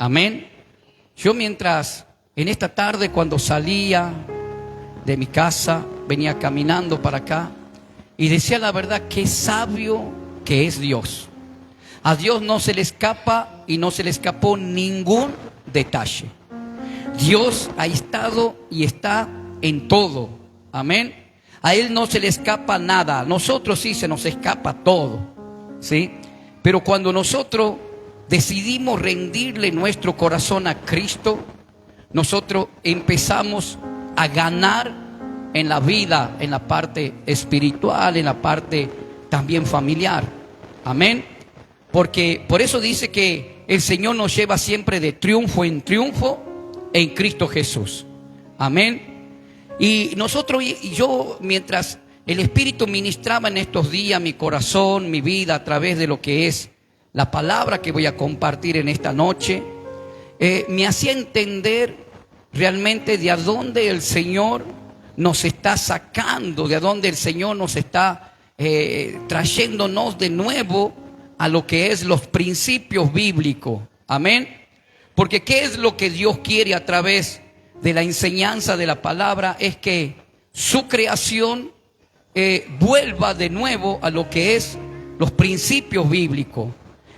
Amén. Yo mientras en esta tarde cuando salía de mi casa, venía caminando para acá y decía la verdad, qué sabio que es Dios. A Dios no se le escapa y no se le escapó ningún detalle. Dios ha estado y está en todo. Amén. A Él no se le escapa nada. A nosotros sí se nos escapa todo, ¿sí? Pero cuando nosotros decidimos rendirle nuestro corazón a Cristo, nosotros empezamos a ganar en la vida, en la parte espiritual, en la parte también familiar. Amén. Porque por eso dice que el Señor nos lleva siempre de triunfo en triunfo en Cristo Jesús. Amén. Y nosotros, y yo, mientras el Espíritu ministraba en estos días mi corazón, mi vida, a través de lo que es la palabra que voy a compartir en esta noche, me hacía entender realmente de a dónde el Señor nos está sacando, de a dónde el Señor nos está trayéndonos de nuevo a lo que es los principios bíblicos. Amén. Porque ¿qué es lo que Dios quiere a través de la enseñanza de la palabra? Es que su creación vuelva de nuevo a lo que es los principios bíblicos.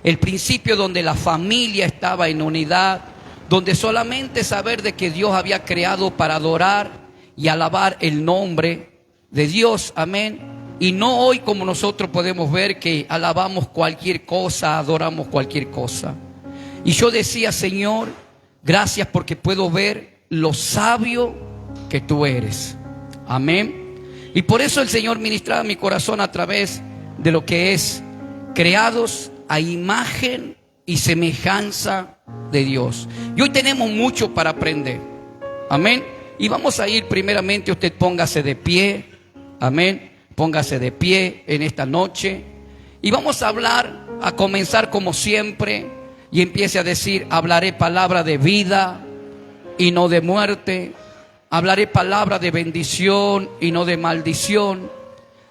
El principio donde la familia estaba en unidad, donde solamente saber de que Dios había creado para adorar y alabar el nombre de Dios. Amén. Y no hoy como nosotros podemos ver que alabamos cualquier cosa, adoramos cualquier cosa. Y yo decía, Señor, gracias porque puedo ver lo sabio que tú eres. Amén. Y por eso el Señor ministraba mi corazón a través de lo que es creados a imagen y semejanza de Dios. Y hoy tenemos mucho para aprender. Amén. Y vamos a ir primeramente, usted póngase de pie. Amén. Póngase de pie en esta noche. Y vamos a hablar, a comenzar como siempre. Y empiece a decir, hablaré palabra de vida y no de muerte. Hablaré palabra de bendición y no de maldición.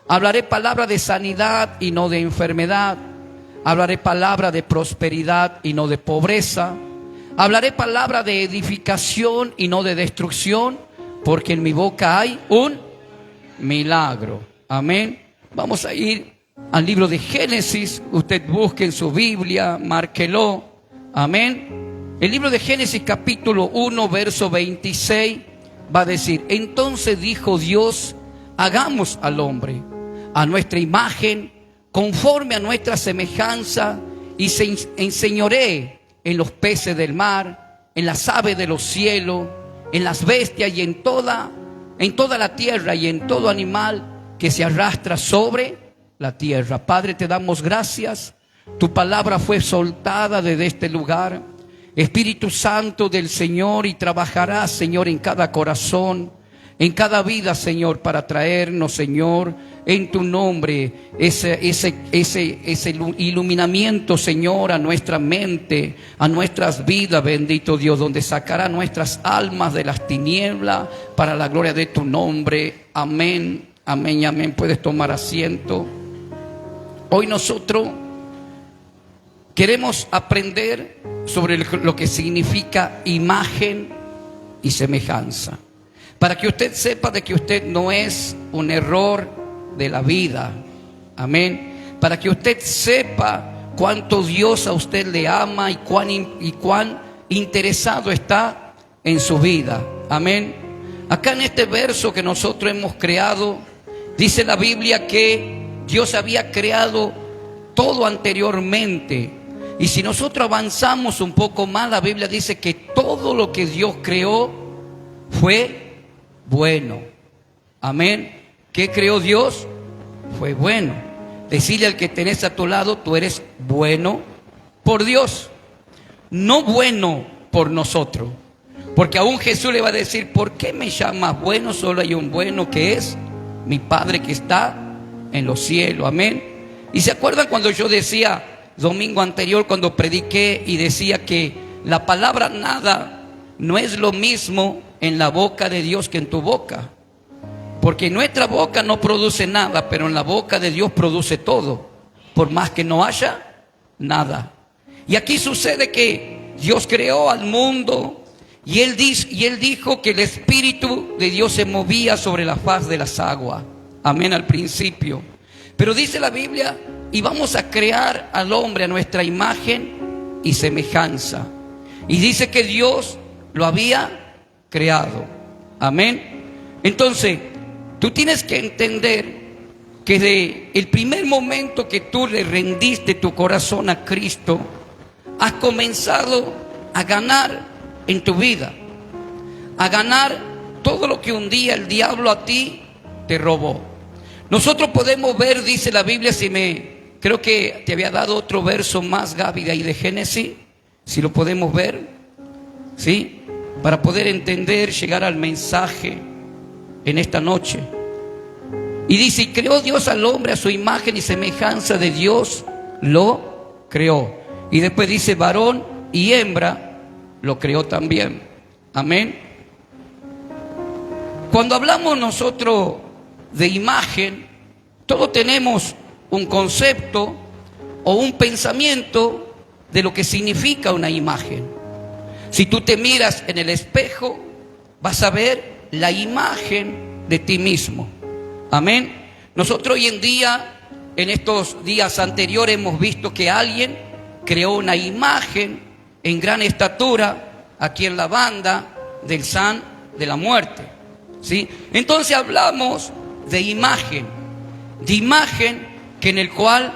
Hablaré palabra de sanidad y no de enfermedad. Hablaré palabra de prosperidad y no de pobreza. Hablaré palabra de edificación y no de destrucción, porque en mi boca hay un milagro. Amén. Vamos a ir al libro de Génesis. Usted busque en su Biblia, márquelo. Amén. El libro de Génesis capítulo 1 verso 26 va a decir: entonces dijo Dios, hagamos al hombre a nuestra imagen, conforme a nuestra semejanza, y se enseñoree en los peces del mar, en las aves de los cielos, en las bestias y en toda la tierra y en todo animal que se arrastra sobre la tierra. Padre, te damos gracias. Tu palabra fue soltada desde este lugar. Espíritu Santo del Señor, y trabajarás, Señor, en cada corazón, en cada vida, Señor, para traernos, Señor, en tu nombre, ese iluminamiento, Señor, a nuestra mente, a nuestras vidas, bendito Dios, donde sacará nuestras almas de las tinieblas para la gloria de tu nombre. Amén, amén y amén. Puedes tomar asiento. Hoy nosotros queremos aprender sobre lo que significa imagen y semejanza, para que usted sepa de que usted no es un error de la vida. Amén. Para que usted sepa cuánto Dios a usted le ama y cuán interesado está en su vida. Amén. Acá en este verso que nosotros hemos creado, dice la Biblia que Dios había creado todo anteriormente. Y si nosotros avanzamos un poco más, la Biblia dice que todo lo que Dios creó fue bueno. Amén. ¿Qué creó Dios? Fue bueno. Decirle al que tenés a tu lado, tú eres bueno por Dios, no bueno por nosotros. Porque aún Jesús le va a decir, ¿por qué me llamas bueno? Solo hay un bueno, que es mi Padre que está en los cielos. Amén. Y se acuerdan cuando yo decía domingo anterior, cuando prediqué y decía que la palabra nada no es lo mismo en la boca de Dios que en tu boca. Porque nuestra boca no produce nada, pero en la boca de Dios produce todo, por más que no haya nada. Y aquí sucede que Dios creó al mundo y él dijo que el Espíritu de Dios se movía sobre la faz de las aguas. Amén, al principio. Pero dice la Biblia, y vamos a crear al hombre a nuestra imagen y semejanza. Y dice que Dios lo había creado. Amén. Entonces, tú tienes que entender que desde el primer momento que tú le rendiste tu corazón a Cristo, has comenzado a ganar en tu vida, a ganar todo lo que un día el diablo a ti te robó. Nosotros podemos ver, dice la Biblia, creo que te había dado otro verso más, Gaby, de ahí de Génesis, si lo podemos ver, ¿sí? Para poder entender, llegar al mensaje en esta noche. Y dice, y creó Dios al hombre a su imagen y semejanza de Dios, lo creó. Y después dice, varón y hembra lo creó también. Amén. Cuando hablamos nosotros de imagen, todos tenemos un concepto o un pensamiento de lo que significa una imagen. Si tú te miras en el espejo, vas a ver la imagen de ti mismo. Amén. Nosotros hoy en día, en estos días anteriores, hemos visto que alguien creó una imagen en gran estatura aquí en la banda del San de la Muerte, ¿sí? Entonces hablamos de imagen que en el cual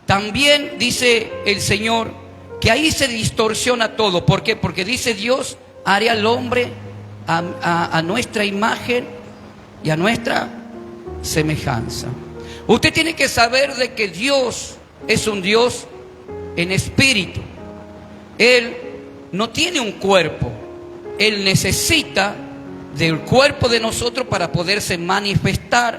también dice el Señor que ahí se distorsiona todo. ¿Por qué? Porque dice Dios, haré al hombre a nuestra imagen y a nuestra semejanza. Usted tiene que saber de que Dios es un Dios en espíritu. Él no tiene un cuerpo. Él necesita del cuerpo de nosotros para poderse manifestar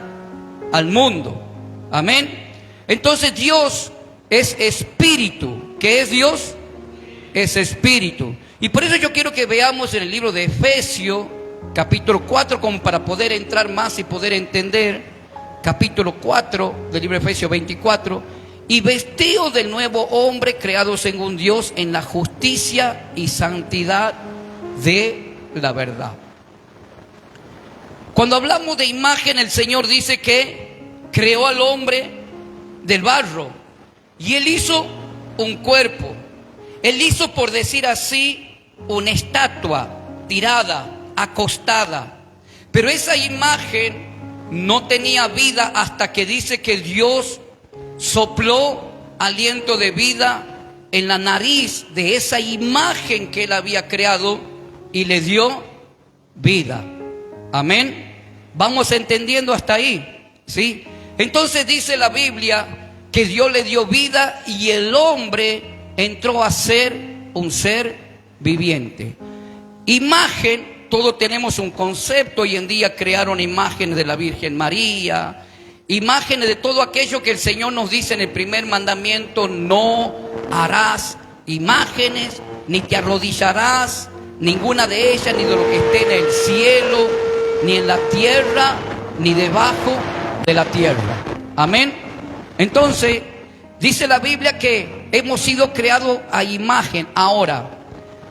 al mundo. Amén. Entonces Dios es espíritu. ¿Qué es Dios? Es espíritu. Y por eso yo quiero que veamos en el libro de Efesios, capítulo 4, como para poder entrar más y poder entender. Capítulo 4 del libro de Efesios 24. Y vestidos del nuevo hombre, creados según Dios en la justicia y santidad de la verdad. Cuando hablamos de imagen, el Señor dice que creó al hombre del barro y Él hizo un cuerpo. Él hizo, por decir así, una estatua tirada, acostada. Pero esa imagen no tenía vida hasta que dice que Dios sopló aliento de vida en la nariz de esa imagen que Él había creado y le dio vida. Amén. Vamos entendiendo hasta ahí, ¿sí? Entonces dice la Biblia que Dios le dio vida y el hombre entró a ser un ser viviente. Imagen, todos tenemos un concepto. Hoy en día crearon imágenes de la Virgen María, imágenes de todo aquello que el Señor nos dice en el primer mandamiento: no harás imágenes, ni te arrodillarás, ninguna de ellas, ni de lo que esté en el cielo, ni en la tierra, ni debajo de la tierra. Amén. Entonces, dice la Biblia que hemos sido creados a imagen. Ahora,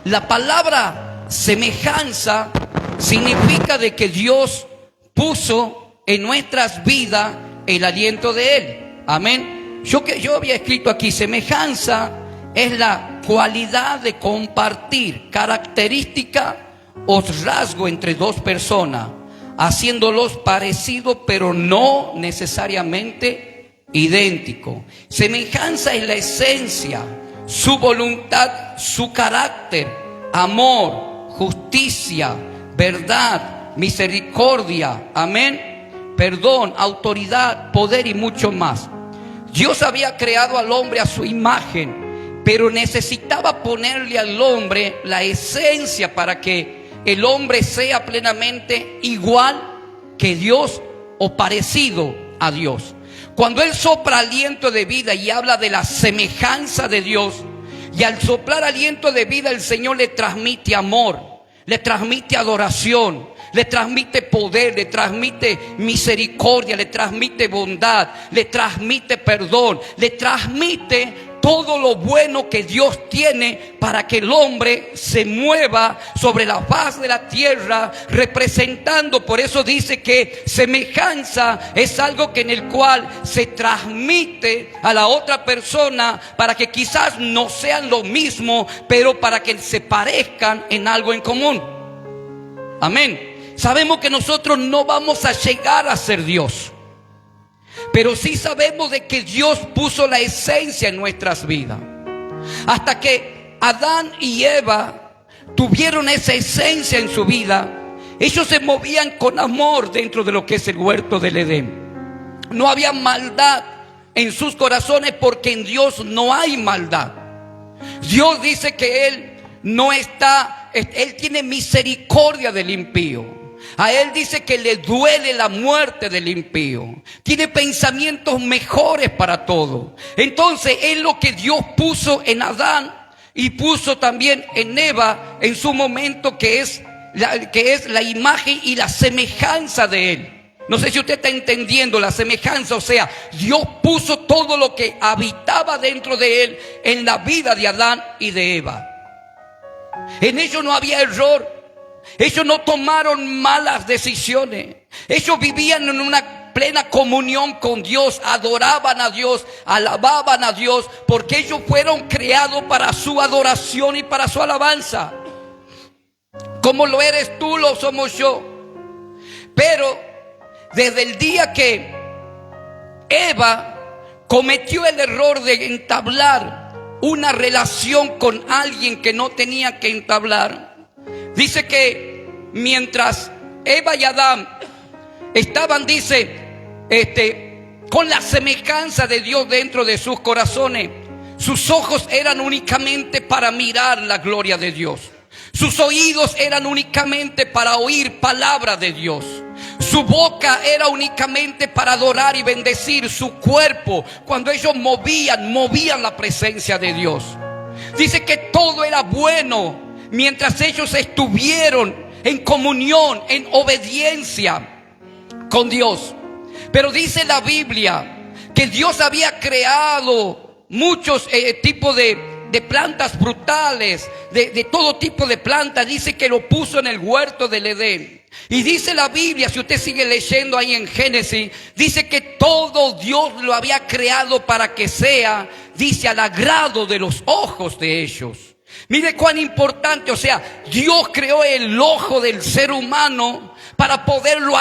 la palabra semejanza significa de que Dios puso en nuestras vidas el aliento de Él. Amén. Yo había escrito aquí, semejanza es la cualidad de compartir característica o rasgo entre dos personas, haciéndolos parecidos pero no necesariamente idénticos. Semejanza es la esencia, su voluntad, su carácter, amor, justicia, verdad, misericordia, amén, perdón, autoridad, poder y mucho más. Dios había creado al hombre a su imagen, pero necesitaba ponerle al hombre la esencia para que el hombre sea plenamente igual que Dios o parecido a Dios. Cuando Él sopla aliento de vida y habla de la semejanza de Dios, y al soplar aliento de vida el Señor le transmite amor, le transmite adoración, le transmite poder, le transmite misericordia, le transmite bondad, le transmite perdón, le transmite todo lo bueno que Dios tiene para que el hombre se mueva sobre la faz de la tierra representando. Por eso dice que semejanza es algo que en el cual se transmite a la otra persona para que quizás no sean lo mismo, pero para que se parezcan en algo en común. Amén. Sabemos que nosotros no vamos a llegar a ser Dios, pero sí sabemos de que Dios puso la esencia en nuestras vidas. Hasta que Adán y Eva tuvieron esa esencia en su vida, ellos se movían con amor dentro de lo que es el huerto del Edén. No había maldad en sus corazones, porque en Dios no hay maldad. Dios dice que Él tiene misericordia del impío. A Él dice que le duele la muerte del impío. Tiene pensamientos mejores para todo. Entonces es lo que Dios puso en Adán y puso también en Eva en su momento, que es la imagen y la semejanza de Él. No sé si usted está entendiendo la semejanza. O sea, Dios puso todo lo que habitaba dentro de Él en la vida de Adán y de Eva. En ellos no había error. Ellos no tomaron malas decisiones. Ellos vivían en una plena comunión con Dios. Adoraban a Dios, alababan a Dios, porque ellos fueron creados para su adoración y para su alabanza. Como lo eres tú, lo somos yo. Pero desde el día que Eva cometió el error de entablar una relación con alguien que no tenía que entablar, dice que mientras Eva y Adán estaban, con la semejanza de Dios dentro de sus corazones, sus ojos eran únicamente para mirar la gloria de Dios. Sus oídos eran únicamente para oír palabra de Dios. Su boca era únicamente para adorar y bendecir. Su cuerpo, cuando ellos movían la presencia de Dios. Dice que todo era bueno mientras ellos estuvieron en comunión, en obediencia con Dios. Pero dice la Biblia que Dios había creado muchos tipos de plantas frutales, de todo tipo de plantas. Dice que lo puso en el huerto del Edén. Y dice la Biblia, si usted sigue leyendo ahí en Génesis, dice que todo Dios lo había creado para que sea, dice, al agrado de los ojos de ellos. Mire cuán importante. O sea, Dios creó el ojo del ser humano para poderlo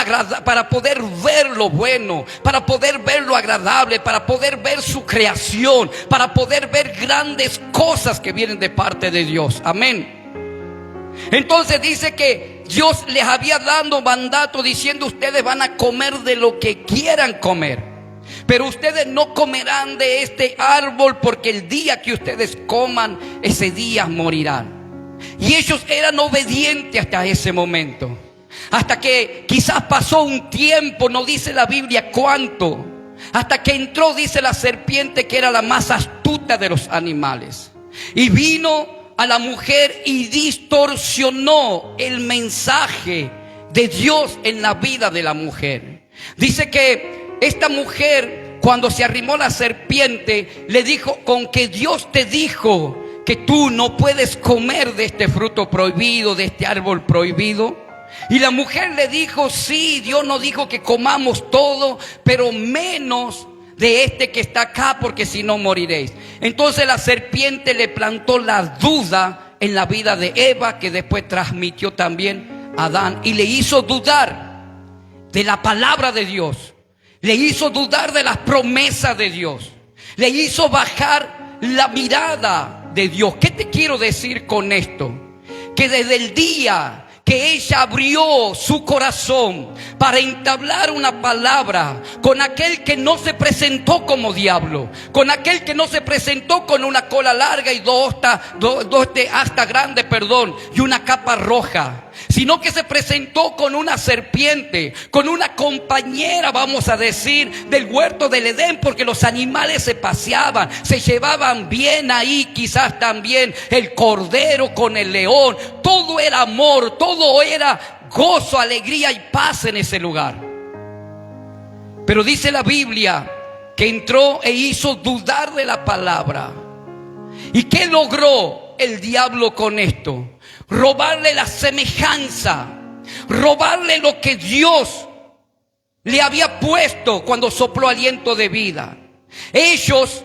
para poder ver lo bueno, para poder ver lo agradable, para poder ver su creación, para poder ver grandes cosas que vienen de parte de Dios. Amén. Entonces dice que Dios les había dado mandato diciendo: ustedes van a comer de lo que quieran comer, pero ustedes no comerán de este árbol, porque el día que ustedes coman, ese día morirán. Y ellos eran obedientes hasta ese momento. Hasta que quizás pasó un tiempo, no dice la Biblia cuánto, hasta que entró, dice la serpiente, que era la más astuta de los animales, y vino a la mujer y distorsionó el mensaje de Dios en la vida de la mujer. Dice que esta mujer, cuando se arrimó la serpiente, le dijo: con que Dios te dijo que tú no puedes comer de este fruto prohibido, de este árbol prohibido. Y la mujer le dijo: sí, Dios nos dijo que comamos todo, pero menos de este que está acá, porque si no moriréis. Entonces la serpiente le plantó la duda en la vida de Eva, que después transmitió también a Adán, y le hizo dudar de la palabra de Dios, le hizo dudar de las promesas de Dios, le hizo bajar la mirada de Dios. ¿Qué te quiero decir con esto? Que desde el día que ella abrió su corazón para entablar una palabra con aquel que no se presentó como diablo, con aquel que no se presentó con una cola larga y dos astas grandes, y una capa roja, sino que se presentó con una serpiente, con una compañera, vamos a decir, del huerto del Edén, porque los animales se paseaban, se llevaban bien ahí, quizás también el cordero con el león. Todo era amor, todo era gozo, alegría y paz en ese lugar. Pero dice la Biblia que entró e hizo dudar de la palabra ¿Y qué logró el diablo con esto? Robarle la semejanza, robarle lo que Dios le había puesto cuando sopló aliento de vida. Ellos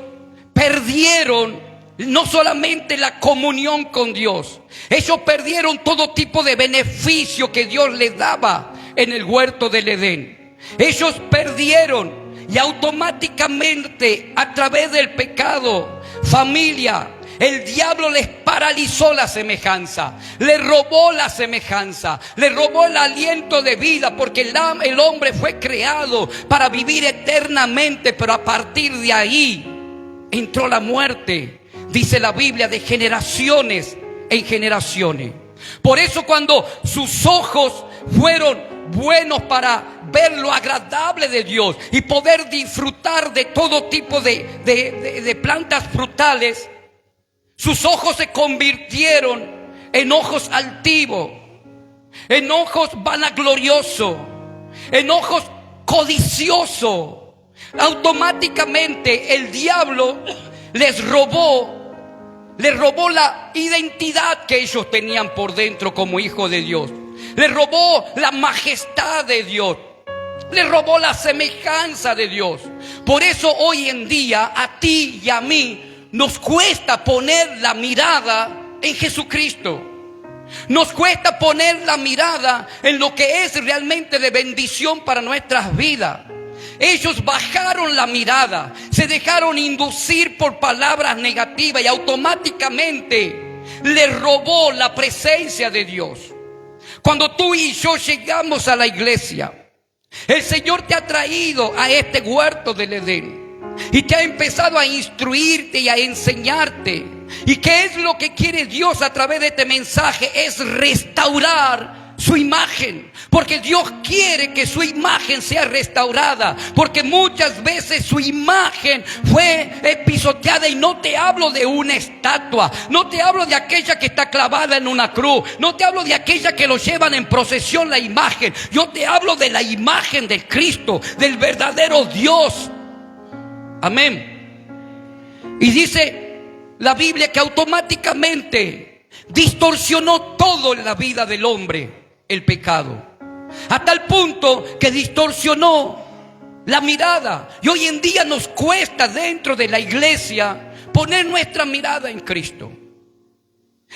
perdieron no solamente la comunión con Dios, ellos perdieron todo tipo de beneficio que Dios les daba en el huerto del Edén. Ellos perdieron, y automáticamente a través del pecado, familia, el diablo les paralizó la semejanza, les robó la semejanza, les robó el aliento de vida, porque el hombre fue creado para vivir eternamente, pero a partir de ahí entró la muerte, dice la Biblia, de generaciones en generaciones. Por eso cuando sus ojos fueron buenos para ver lo agradable de Dios y poder disfrutar de todo tipo de plantas frutales, sus ojos se convirtieron en ojos altivos, en ojos vanagloriosos, en ojos codiciosos. Automáticamente el diablo les robó la identidad que ellos tenían por dentro como hijos de Dios. Les robó la majestad de Dios. Les robó la semejanza de Dios. Por eso hoy en día a ti y a mí nos cuesta poner la mirada en Jesucristo. Nos cuesta poner la mirada en lo que es realmente de bendición para nuestras vidas. Ellos bajaron la mirada, se dejaron inducir por palabras negativas y automáticamente les robó la presencia de Dios. Cuando tú y yo llegamos a la iglesia, el Señor te ha traído a este huerto del Edén y te ha empezado a instruirte y a enseñarte. ¿Y qué es lo que quiere Dios a través de este mensaje? Es restaurar su imagen, porque Dios quiere que su imagen sea restaurada, porque muchas veces su imagen fue pisoteada. Y no te hablo de una estatua, no te hablo de aquella que está clavada en una cruz, no te hablo de aquella que lo llevan en procesión la imagen. Yo te hablo de la imagen de Cristo, del verdadero Dios. Amén. Y dice la Biblia que automáticamente distorsionó todo en la vida del hombre el pecado, a tal punto que distorsionó la mirada. Y hoy en día nos cuesta dentro de la iglesia poner nuestra mirada en Cristo.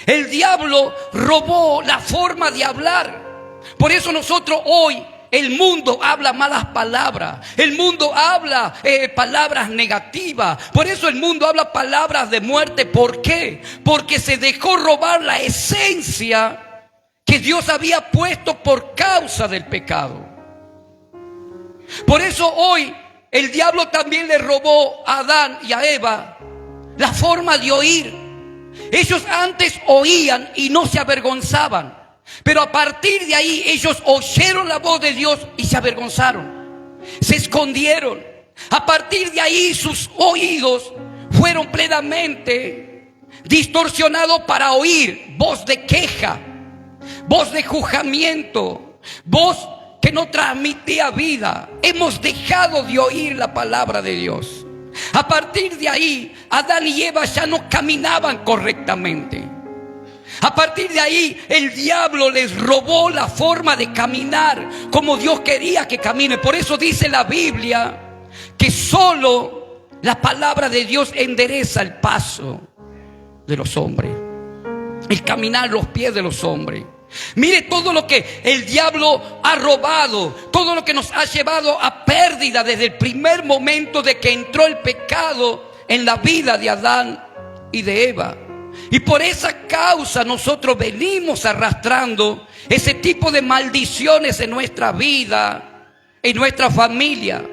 El diablo robó la forma de hablar. Por eso nosotros hoy, el mundo habla malas palabras, el mundo habla palabras negativas. Por eso el mundo habla palabras de muerte. ¿Por qué? Porque se dejó robar la esencia que Dios había puesto por causa del pecado. Por eso hoy el diablo también le robó a Adán y a Eva la forma de oír. Ellos antes oían y no se avergonzaban, pero a partir de ahí ellos oyeron la voz de Dios y se avergonzaron, se escondieron. A partir de ahí sus oídos fueron plenamente distorsionados para oír voz de queja, voz de juzgamiento, voz que no transmitía vida. Hemos dejado de oír la palabra de Dios. A partir de ahí, Adán y Eva ya no caminaban correctamente. A partir de ahí, el diablo les robó la forma de caminar como Dios quería que camine. Por eso dice la Biblia que solo la palabra de Dios endereza el paso de los hombres, el caminar los pies de los hombres. Mire todo lo que el diablo ha robado, todo lo que nos ha llevado a pérdida desde el primer momento de que entró el pecado en la vida de Adán y de Eva. Y por esa causa nosotros venimos arrastrando ese tipo de maldiciones en nuestra vida, en nuestra familia.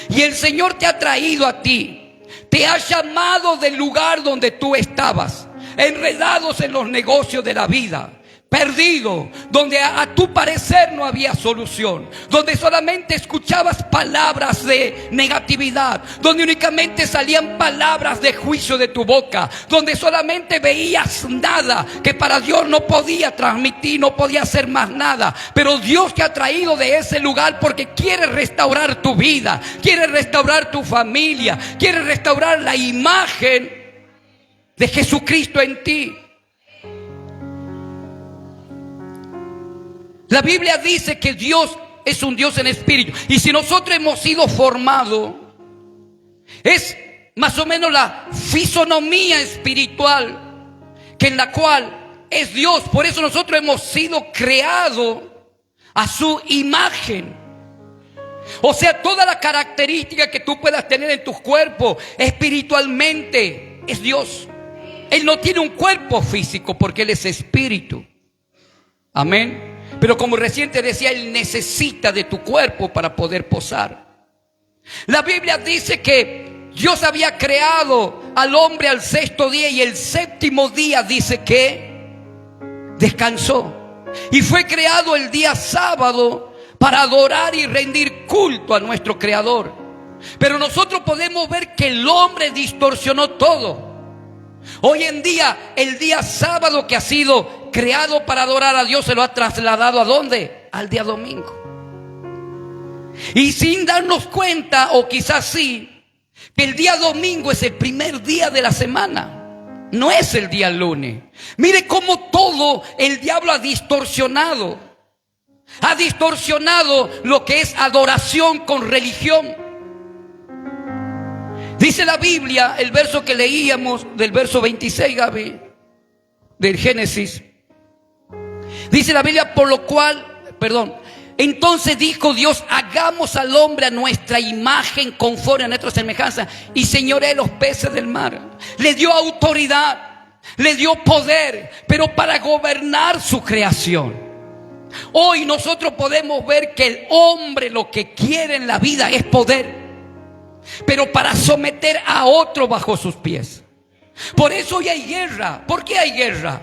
Y el Señor te ha traído a ti, te ha llamado del lugar donde tú estabas, enredados en los negocios de la vida, perdido, donde a tu parecer no había solución, donde solamente escuchabas palabras de negatividad, donde únicamente salían palabras de juicio de tu boca, donde solamente veías nada que para Dios no podía transmitir, no podía hacer más nada. Pero Dios te ha traído de ese lugar porque quiere restaurar tu vida, quiere restaurar tu familia, quiere restaurar la imagen de Jesucristo en ti. La Biblia dice que Dios es un Dios en espíritu. Y si nosotros hemos sido formados, es más o menos la fisonomía espiritual que en la cual es Dios. Por eso nosotros hemos sido creados a su imagen. O sea, toda la característica que tú puedas tener en tu cuerpo espiritualmente es Dios. Él no tiene un cuerpo físico porque Él es espíritu. Amén. Pero como recién te decía, Él necesita de tu cuerpo para poder posar. La Biblia dice que Dios había creado al hombre al sexto día y el séptimo día dice que descansó. Y fue creado el día sábado para adorar y rendir culto a nuestro Creador. Pero nosotros podemos ver que el hombre distorsionó todo. Hoy en día, el día sábado que ha sido creado para adorar a Dios se lo ha trasladado ¿a dónde? Al día domingo. Y sin darnos cuenta, o quizás sí, que el día domingo es el primer día de la semana, no es el día lunes. Mire cómo todo el diablo ha distorsionado lo que es adoración con religión. Dice la Biblia, el verso que leíamos, del verso 26, Gaby, del Génesis. Dice la Biblia, entonces dijo Dios, hagamos al hombre a nuestra imagen, conforme a nuestra semejanza, y señoree los peces del mar. Le dio autoridad, le dio poder, pero para gobernar su creación. Hoy nosotros podemos ver que el hombre lo que quiere en la vida es poder, pero para someter a otro bajo sus pies. Por eso hoy hay guerra. ¿Por qué hay guerra?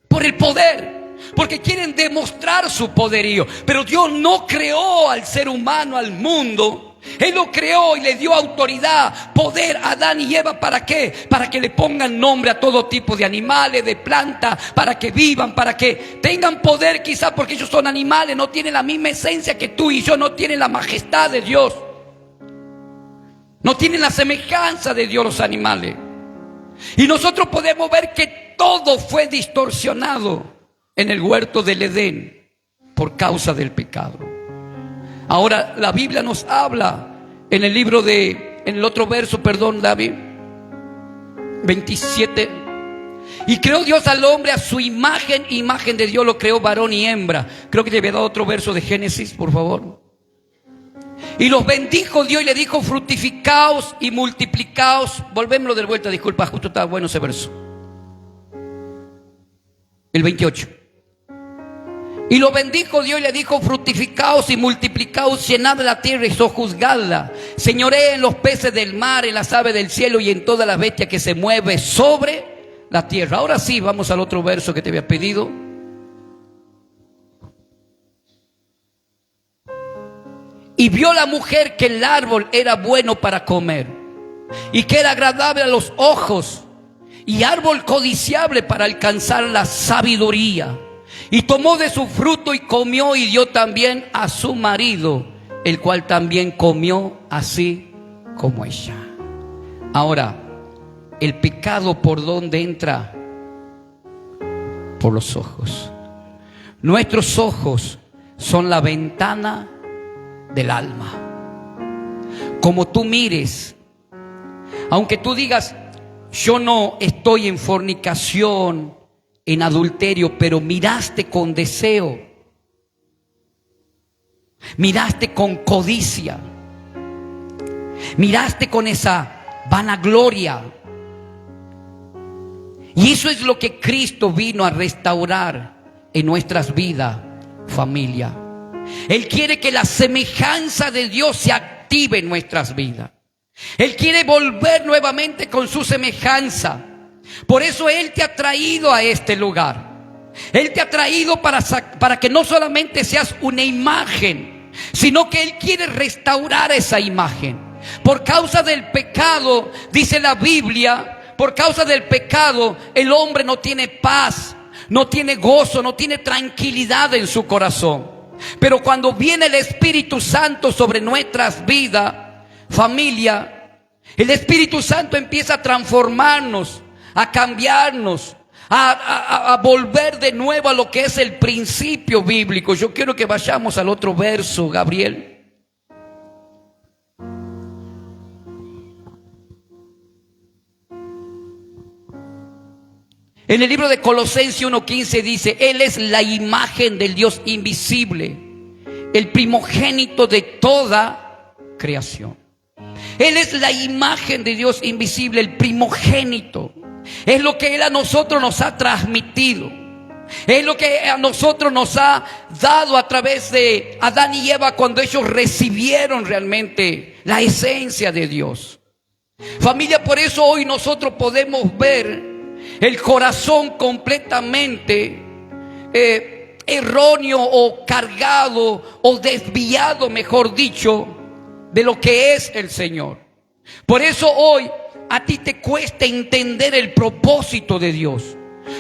Por el poder. Porque quieren demostrar su poderío. Pero Dios no creó al ser humano, al mundo. Él lo creó y le dio autoridad, poder a Adán y Eva. ¿Para qué? Para que le pongan nombre a todo tipo de animales, de plantas, para que vivan, para que tengan poder, quizás porque ellos son animales, no tienen la misma esencia que tú y yo, no tienen la majestad de Dios. No tienen la semejanza de Dios los animales. Y nosotros podemos ver que todo fue distorsionado en el huerto del Edén por causa del pecado. Ahora la Biblia nos habla en el libro en el otro verso, David, 27. Y creó Dios al hombre a su imagen, imagen de Dios lo creó, varón y hembra. Creo que te había dado otro verso de Génesis, por favor. Y los bendijo Dios y le dijo, fructificaos y multiplicaos. Volvémoslo de vuelta, disculpa, justo estaba bueno ese verso. El 28. Y los bendijo Dios y le dijo, fructificaos y multiplicaos, llenad la tierra y sojuzgadla. Señoreen los peces del mar, en las aves del cielo y en todas las bestias que se mueve sobre la tierra. Ahora sí, vamos al otro verso que te había pedido. Y vio la mujer que el árbol era bueno para comer y que era agradable a los ojos y árbol codiciable para alcanzar la sabiduría. Y tomó de su fruto y comió y dio también a su marido, el cual también comió así como ella. Ahora, el pecado, ¿por dónde entra? Por los ojos. Nuestros ojos son la ventana del alma. Como tú mires, aunque tú digas, yo no estoy en fornicación, en adulterio, pero miraste con deseo, miraste con codicia, miraste con esa vanagloria. Y eso es lo que Cristo vino a restaurar en nuestras vidas, familia. Él quiere que la semejanza de Dios se active en nuestras vidas. Él quiere volver nuevamente con su semejanza. Por eso Él te ha traído a este lugar. Él te ha traído para que no solamente seas una imagen, sino que Él quiere restaurar esa imagen. Por causa del pecado, dice la Biblia, por causa del pecado, el hombre no tiene paz, no tiene gozo, no tiene tranquilidad en su corazón. Pero cuando viene el Espíritu Santo sobre nuestras vidas, familia, el Espíritu Santo empieza a transformarnos, a cambiarnos, a volver de nuevo a lo que es el principio bíblico. Yo quiero que vayamos al otro verso, Gabriel. En el libro de Colosenses 1:15 dice: Él es la imagen del Dios invisible, el primogénito de toda creación. Él es la imagen de Dios invisible, el primogénito. Es lo que Él a nosotros nos ha transmitido. Es lo que a nosotros nos ha dado a través de Adán y Eva cuando ellos recibieron realmente la esencia de Dios. Familia, por eso hoy nosotros podemos ver el corazón completamente erróneo o cargado o desviado, mejor dicho, de lo que es el Señor. Por eso hoy a ti te cuesta entender el propósito de Dios,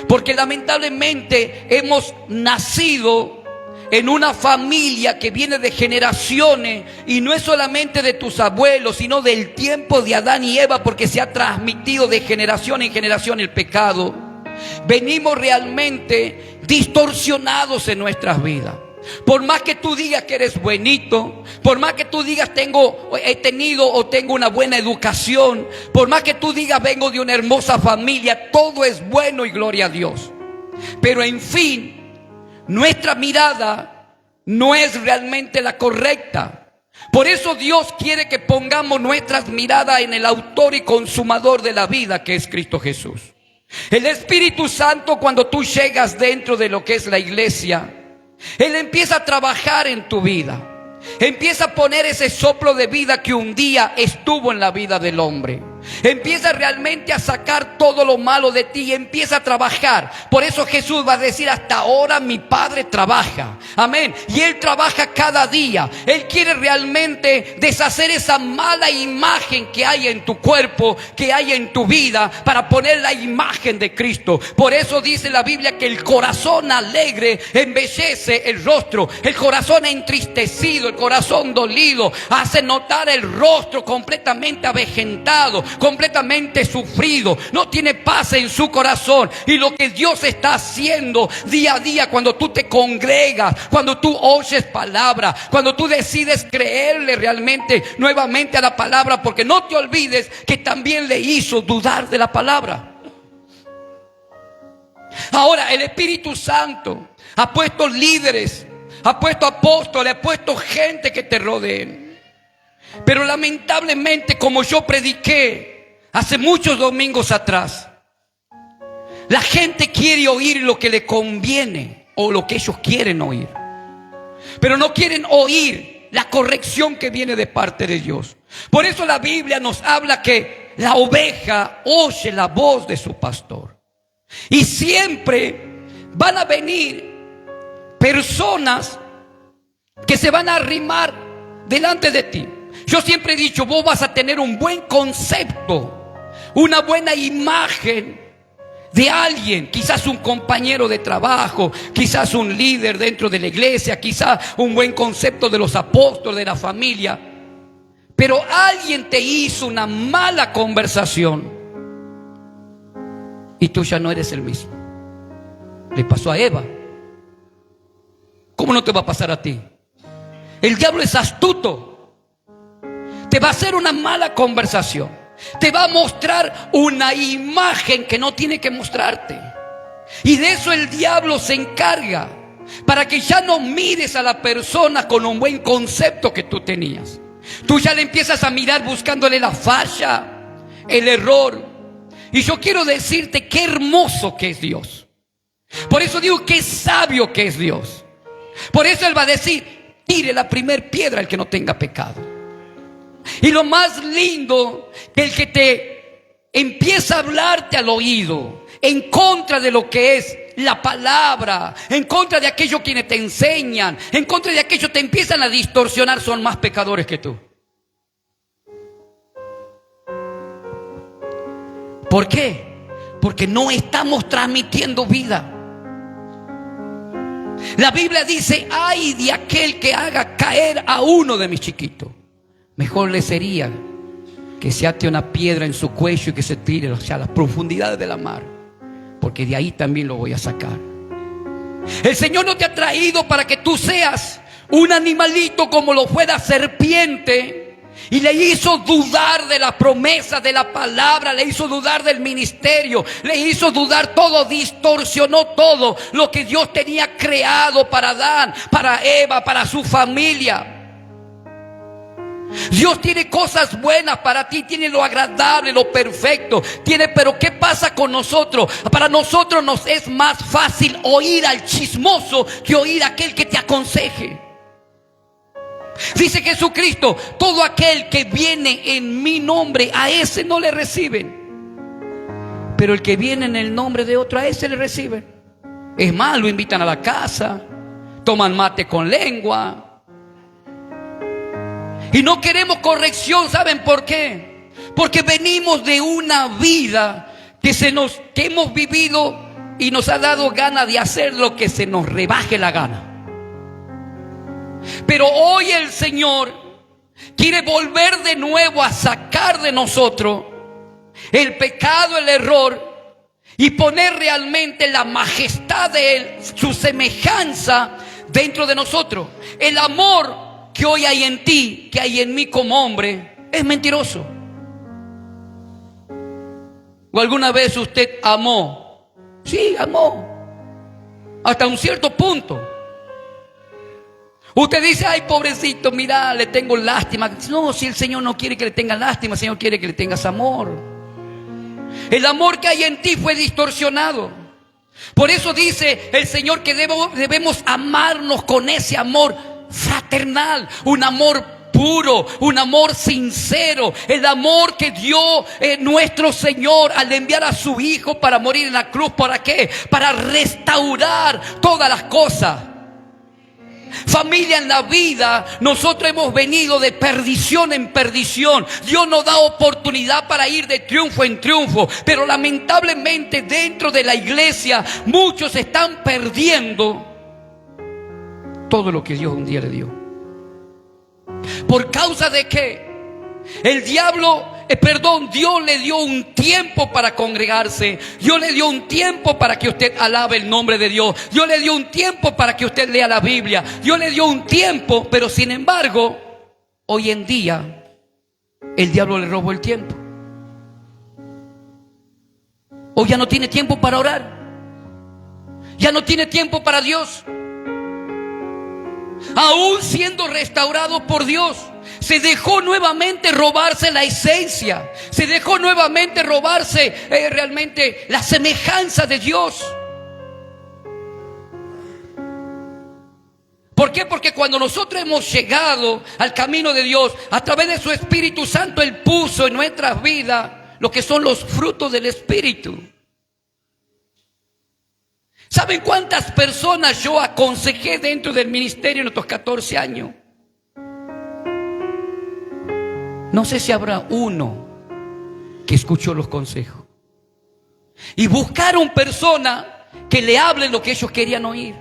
porque lamentablemente hemos nacido en una familia que viene de generaciones, y no es solamente de tus abuelos, sino del tiempo de Adán y Eva, porque se ha transmitido de generación en generación el pecado. Venimos realmente distorsionados en nuestras vidas. Por más que tú digas que eres buenito, por más que tú digas he tenido o tengo una buena educación, por más que tú digas vengo de una hermosa familia, todo es bueno y gloria a Dios. Pero en fin, nuestra mirada no es realmente la correcta. Por eso Dios quiere que pongamos nuestras miradas en el autor y consumador de la vida, que es Cristo Jesús. El Espíritu Santo, cuando tú llegas dentro de lo que es la iglesia, Él empieza a trabajar en tu vida. Empieza a poner ese soplo de vida que un día estuvo en la vida del hombre. Empieza realmente a sacar todo lo malo de ti y empieza a trabajar. Por eso Jesús va a decir: hasta ahora mi Padre trabaja. Amén. Y Él trabaja cada día. Él quiere realmente deshacer esa mala imagen que hay en tu cuerpo, que hay en tu vida, para poner la imagen de Cristo. Por eso dice la Biblia que el corazón alegre embellece el rostro. El corazón entristecido, el corazón dolido, hace notar el rostro completamente avejentado, completamente sufrido, no tiene paz en su corazón. Y lo que Dios está haciendo día a día, cuando tú te congregas, cuando tú oyes palabra, cuando tú decides creerle realmente nuevamente a la palabra, porque no te olvides que también le hizo dudar de la palabra. Ahora el Espíritu Santo ha puesto líderes, ha puesto apóstoles, ha puesto gente que te rodeen. Pero lamentablemente, como yo prediqué hace muchos domingos atrás, la gente quiere oír lo que le conviene o lo que ellos quieren oír, pero no quieren oír la corrección que viene de parte de Dios. Por eso la Biblia nos habla que la oveja oye la voz de su pastor. Y siempre van a venir personas que se van a arrimar delante de ti. Yo siempre he dicho, vos vas a tener un buen concepto, una buena imagen de alguien, quizás un compañero de trabajo, quizás un líder dentro de la iglesia, quizás un buen concepto de los apóstoles, de la familia. Pero alguien te hizo una mala conversación y tú ya no eres el mismo. Le pasó a Eva. ¿Cómo no te va a pasar a ti? El diablo es astuto. Te va a hacer una mala conversación. Te va a mostrar una imagen que no tiene que mostrarte. Y de eso el diablo se encarga, para que ya no mires a la persona con un buen concepto que tú tenías. Tú ya le empiezas a mirar buscándole la falla, el error. Y yo quiero decirte qué hermoso que es Dios. Por eso digo qué sabio que es Dios. Por eso Él va a decir: tire la primer piedra el que no tenga pecado. Y lo más lindo, que el que te empieza a hablarte al oído en contra de lo que es la palabra, en contra de aquellos quienes te enseñan, en contra de aquellos que te empiezan a distorsionar, son más pecadores que tú. ¿Por qué? Porque no estamos transmitiendo vida. La Biblia dice: ay de aquel que haga caer a uno de mis chiquitos. Mejor le sería que se ate una piedra en su cuello y que se tire hacia las profundidades de la mar, porque de ahí también lo voy a sacar. El Señor no te ha traído para que tú seas un animalito como lo fue la serpiente, y le hizo dudar de la promesa, de la palabra, le hizo dudar del ministerio, le hizo dudar todo, distorsionó todo lo que Dios tenía creado para Adán, para Eva, para su familia. Dios tiene cosas buenas para ti, tiene lo agradable, lo perfecto, pero ¿qué pasa con nosotros? Para nosotros nos es más fácil oír al chismoso que oír a aquel que te aconseje. Dice Jesucristo: todo aquel que viene en mi nombre, a ese no le reciben, pero el que viene en el nombre de otro, a ese le reciben. Es más, lo invitan a la casa, toman mate con lengua. Y no queremos corrección. ¿Saben por qué? Porque venimos de una vida que hemos vivido y nos ha dado ganas de hacer lo que se nos rebaje la gana. Pero hoy el Señor quiere volver de nuevo a sacar de nosotros el pecado, el error, y poner realmente la majestad de Él, su semejanza dentro de nosotros. El amor que hoy hay en ti, que hay en mí como hombre, es mentiroso. ¿O alguna vez usted amó? Sí, amó, hasta un cierto punto. Usted dice: ay, pobrecito, mira, le tengo lástima. No, si el Señor no quiere que le tengas lástima, el Señor quiere que le tengas amor. El amor que hay en ti fue distorsionado. Por eso dice el Señor que debemos amarnos con ese amor fraternal, un amor puro, un amor sincero, el amor que dio nuestro Señor al enviar a su Hijo para morir en la cruz. ¿Para qué? Para restaurar todas las cosas. Familia, en la vida nosotros hemos venido de perdición en perdición. Dios nos da oportunidad para ir de triunfo en triunfo, pero lamentablemente dentro de la iglesia muchos están perdiendo todo lo que Dios un día le dio. ¿Por causa de qué? Dios le dio un tiempo para congregarse. Dios le dio un tiempo para que usted alabe el nombre de Dios. Dios le dio un tiempo para que usted lea la Biblia. Dios le dio un tiempo, pero sin embargo, hoy en día, el diablo le robó el tiempo. Hoy ya no tiene tiempo para orar. Ya no tiene tiempo para Dios. Aún siendo restaurado por Dios, se dejó nuevamente robarse la esencia, se dejó nuevamente robarse realmente la semejanza de Dios. ¿Por qué? Porque cuando nosotros hemos llegado al camino de Dios, a través de su Espíritu Santo, Él puso en nuestras vidas lo que son los frutos del Espíritu. ¿Saben cuántas personas yo aconsejé dentro del ministerio en estos 14 años? No sé si habrá uno que escuchó los consejos. Y buscaron personas que le hablen lo que ellos querían oír.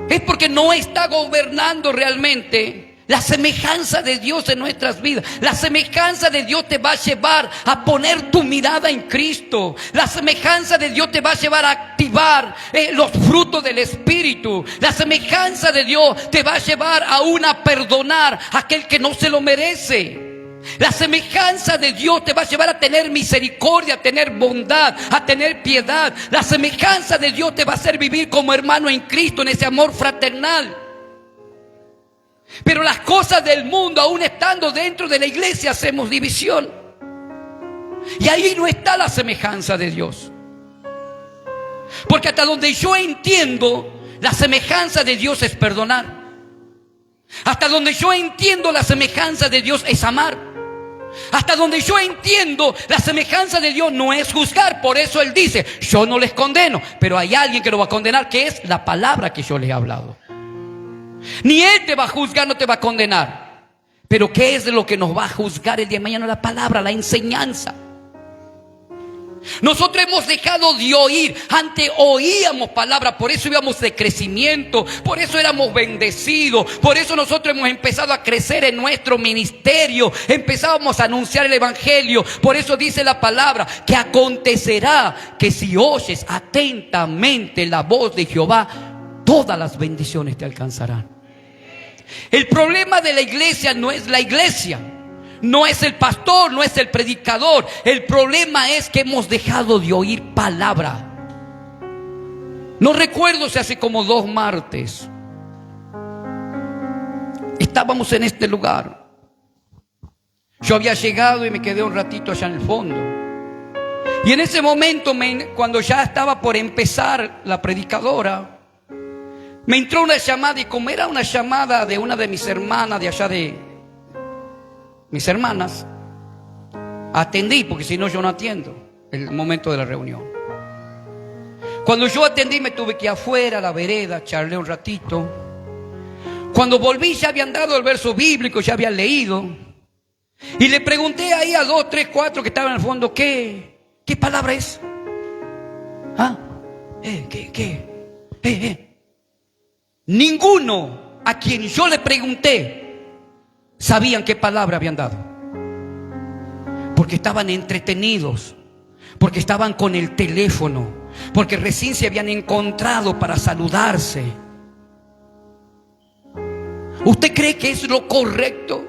Es porque no está gobernando realmente la semejanza de Dios en nuestras vidas. La semejanza de Dios te va a llevar a poner tu mirada en Cristo. La semejanza de Dios te va a llevar a activar los frutos del Espíritu. La semejanza de Dios te va a llevar aún a perdonar a aquel que no se lo merece. La semejanza de Dios te va a llevar a tener misericordia, a tener bondad, a tener piedad. La semejanza de Dios te va a hacer vivir como hermano en Cristo, en ese amor fraternal. Pero las cosas del mundo, aún estando dentro de la iglesia, hacemos división. Y ahí no está la semejanza de Dios. Porque hasta donde yo entiendo, la semejanza de Dios es perdonar. Hasta donde yo entiendo, la semejanza de Dios es amar. Hasta donde yo entiendo, la semejanza de Dios no es juzgar. Por eso Él dice: yo no les condeno, pero hay alguien que lo va a condenar, que es la palabra que yo les he hablado. Ni Él te va a juzgar, no te va a condenar. Pero ¿qué es de lo que nos va a juzgar el día de mañana? La palabra, la enseñanza. Nosotros hemos dejado de oír. Antes oíamos palabras, por eso íbamos de crecimiento, por eso éramos bendecidos, por eso nosotros hemos empezado a crecer en nuestro ministerio, empezábamos a anunciar el evangelio. Por eso dice la palabra que acontecerá que si oyes atentamente la voz de Jehová, todas las bendiciones te alcanzarán. El problema de la iglesia no es la iglesia, no es el pastor, no es el predicador. El problema es que hemos dejado de oír palabra. No recuerdo si hace como 2 martes estábamos en este lugar. Yo había llegado y me quedé un ratito allá en el fondo. Y en ese momento, cuando ya estaba por empezar la predicadora, me entró una llamada, y como era una llamada de una de mis hermanas de allá de mis hermanas, atendí, porque si no yo no atiendo el momento de la reunión. Cuando yo atendí me tuve que ir afuera a la vereda, charlé un ratito. Cuando volví ya habían dado el verso bíblico, ya habían leído. Y le pregunté ahí a 2, 3, 4 que estaban en el fondo, ¿qué palabra es? ¿Ah? Ninguno a quien yo le pregunté sabían qué palabra habían dado, porque estaban entretenidos, porque estaban con el teléfono, porque recién se habían encontrado para saludarse. ¿Usted cree que es lo correcto?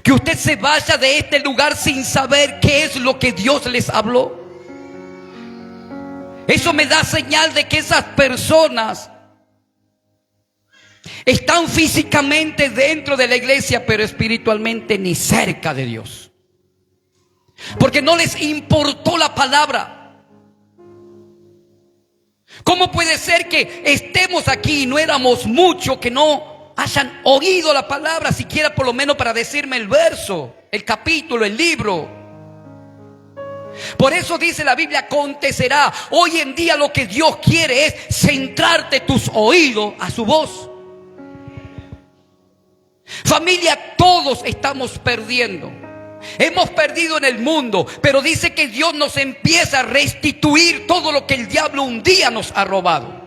Que usted se vaya de este lugar sin saber qué es lo que Dios les habló. Eso me da señal de que esas personas están físicamente dentro de la iglesia, pero espiritualmente ni cerca de Dios, porque no les importó la palabra. ¿Cómo puede ser que estemos aquí y no éramos muchos que no hayan oído la palabra, siquiera por lo menos para decirme el verso, el capítulo, el libro? Por eso dice la Biblia, acontecerá. Hoy en día lo que Dios quiere es centrarte tus oídos a su voz. Familia, todos estamos perdiendo. Hemos perdido en el mundo, pero dice que Dios nos empieza a restituir todo lo que el diablo un día nos ha robado.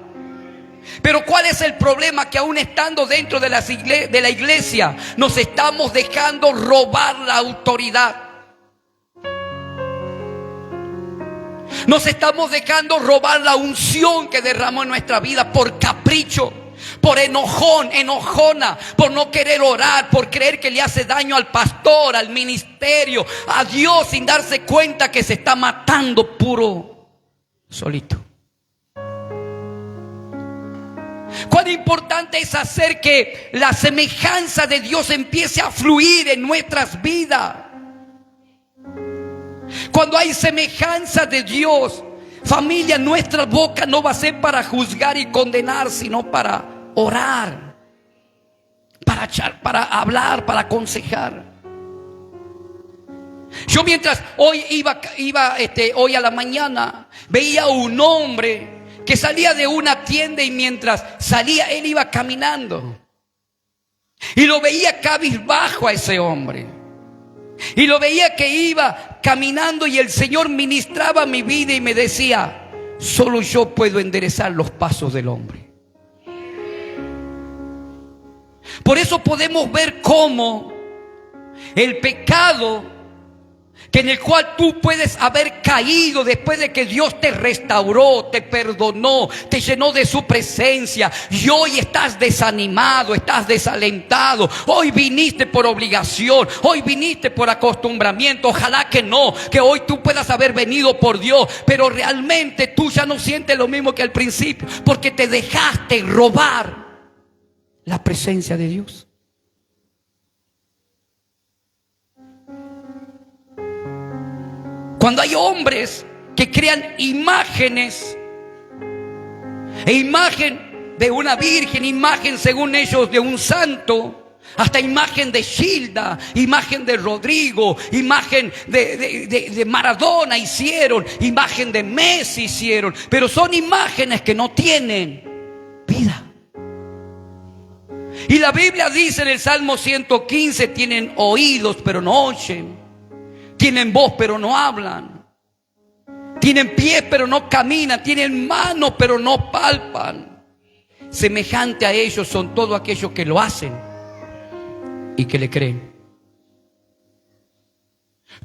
Pero ¿cuál es el problema? Que aún estando dentro de la iglesia, nos estamos dejando robar la autoridad. Nos estamos dejando robar la unción que derramó en nuestra vida por capricho, por enojón, enojona, por no querer orar, por creer que le hace daño al pastor, al ministerio, a Dios, sin darse cuenta que se está matando puro solito. Cuán importante es hacer que la semejanza de Dios empiece a fluir en nuestras vidas. Cuando hay semejanza de Dios, familia, nuestra boca no va a ser para juzgar y condenar, sino para orar, para hablar, para aconsejar. Yo mientras hoy iba hoy a la mañana, veía un hombre que salía de una tienda, y mientras salía él iba caminando, y lo veía cabizbajo a ese hombre. Y lo veía que iba caminando, y el Señor ministraba mi vida y me decía: solo yo puedo enderezar los pasos del hombre. Por eso podemos ver cómo el pecado, que en el cual tú puedes haber caído después de que Dios te restauró, te perdonó, te llenó de su presencia, y hoy estás desanimado, estás desalentado. Hoy viniste por obligación, hoy viniste por acostumbramiento. Ojalá que no, que hoy tú puedas haber venido por Dios, pero realmente tú ya no sientes lo mismo que al principio, porque te dejaste robar la presencia de Dios. Cuando hay hombres que crean imágenes, e imagen de una virgen, imagen según ellos de un santo, hasta imagen de Gilda, imagen de Rodrigo, imagen de Maradona hicieron, imagen de Messi hicieron, pero son imágenes que no tienen vida. Y la Biblia dice en el Salmo 115, tienen oídos pero no oyen, tienen voz pero no hablan. Tienen pies pero no caminan, tienen manos pero no palpan. Semejante a ellos son todos aquellos que lo hacen y que le creen.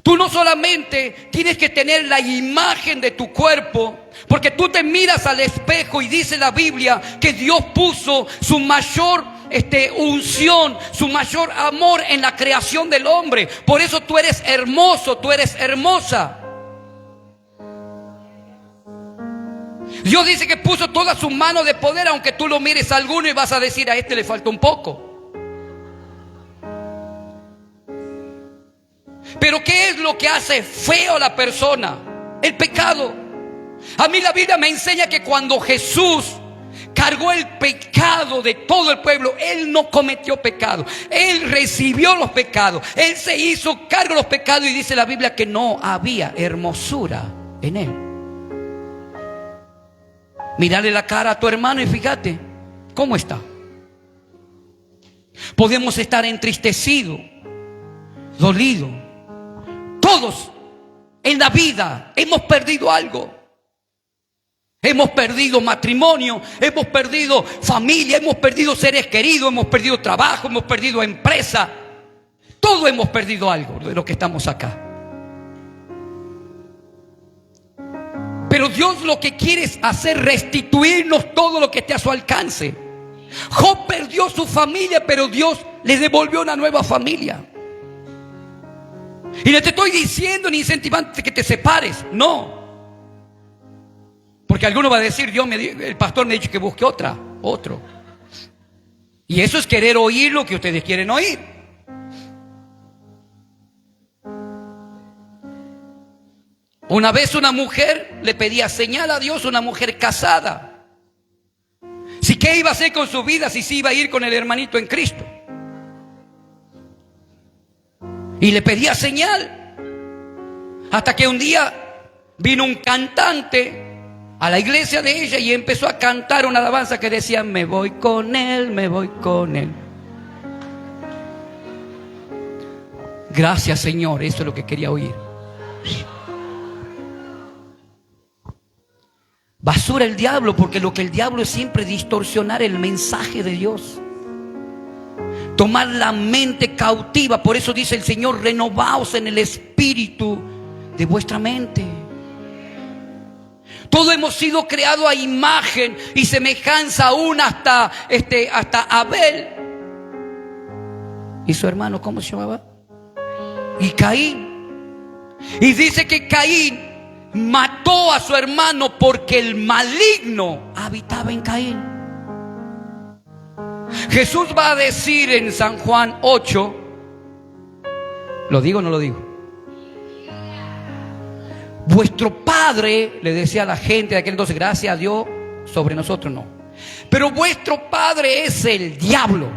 Tú no solamente tienes que tener la imagen de tu cuerpo, porque tú te miras al espejo y dice la Biblia que Dios puso su mayor unción, su mayor amor en la creación del hombre. Por eso tú eres hermoso, tú eres hermosa. Dios dice que puso toda su mano de poder, aunque tú lo mires a alguno y vas a decir: a este le falta un poco. Pero ¿qué es lo que hace feo a la persona? El pecado. A mí la Biblia me enseña que cuando Jesús cargó el pecado de todo el pueblo, Él no cometió pecado. Él recibió los pecados. Él se hizo cargo de los pecados, y dice la Biblia que no había hermosura en Él. Mírale la cara a tu hermano y fíjate cómo está. Podemos estar entristecidos, dolidos. Todos en la vida hemos perdido algo. Hemos perdido matrimonio, hemos perdido familia, hemos perdido seres queridos, hemos perdido trabajo, hemos perdido empresa. Todos hemos perdido algo de lo que estamos acá. Pero Dios lo que quiere es hacer restituirnos todo lo que esté a su alcance. Job perdió su familia, pero Dios le devolvió una nueva familia. Y no te estoy diciendo ni incentivando que te separes, no. Porque alguno va a decir: el pastor me ha dicho que busque otro. Y eso es querer oír lo que ustedes quieren oír. Una vez una mujer le pedía señal a Dios, una mujer casada. Si qué iba a hacer con su vida, si se iba a ir con el hermanito en Cristo. Y le pedía señal. Hasta que un día vino un cantante a la iglesia de ella y empezó a cantar una alabanza que decía: me voy con él, me voy con él. Gracias, Señor, eso es lo que quería oír. Basura el diablo, porque lo que el diablo es siempre distorsionar el mensaje de Dios. Tomar la mente cautiva. Por eso dice el Señor: renovaos en el espíritu de vuestra mente. Todos hemos sido creados a imagen y semejanza, aún hasta Abel. ¿Y su hermano cómo se llamaba? Y Caín. Y dice que Caín mató a su hermano porque el maligno habitaba en Caín. Jesús va a decir en San Juan 8, ¿lo digo o no lo digo? Vuestro padre, le decía a la gente de aquel entonces, gracias a Dios, sobre nosotros no. Pero vuestro padre es el diablo.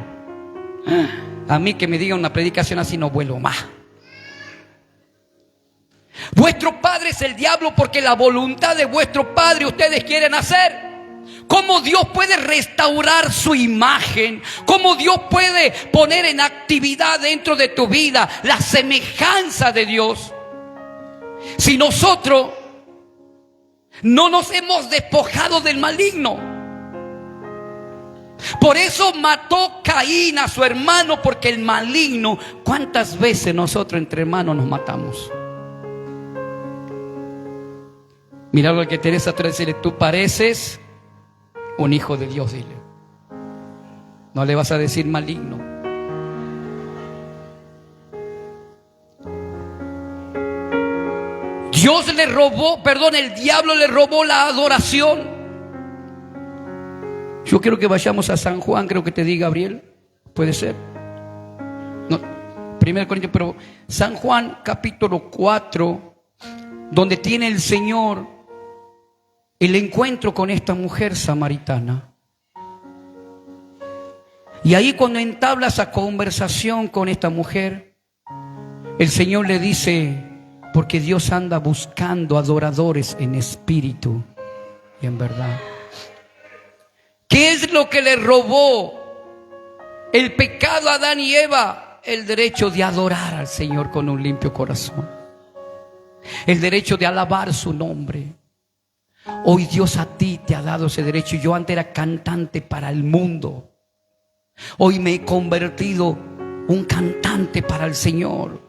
A mí que me digan una predicación así no vuelvo más. Vuestro padre es el diablo porque la voluntad de vuestro padre ustedes quieren hacer. ¿Cómo Dios puede restaurar su imagen? ¿Cómo Dios puede poner en actividad dentro de tu vida la semejanza de Dios? Si nosotros no nos hemos despojado del maligno. Por eso mató Caín a su hermano, porque el maligno. ¿Cuántas veces nosotros entre hermanos nos matamos? Mira lo que Teresa trae, decirle: tú pareces un hijo de Dios, dile. No le vas a decir maligno. El diablo le robó la adoración. Yo quiero que vayamos a San Juan, creo que te di Gabriel, puede ser. No, 1 Corintios, pero San Juan capítulo 4, donde tiene el Señor el encuentro con esta mujer samaritana. Y ahí cuando entabla esa conversación con esta mujer, el Señor le dice: porque Dios anda buscando adoradores en espíritu y en verdad. ¿Qué es lo que le robó el pecado a Adán y Eva? El derecho de adorar al Señor con un limpio corazón. el derecho de alabar su nombre. Hoy Dios a ti te ha dado ese derecho. Yo antes era cantante para el mundo. Hoy me he convertido un cantante para el Señor.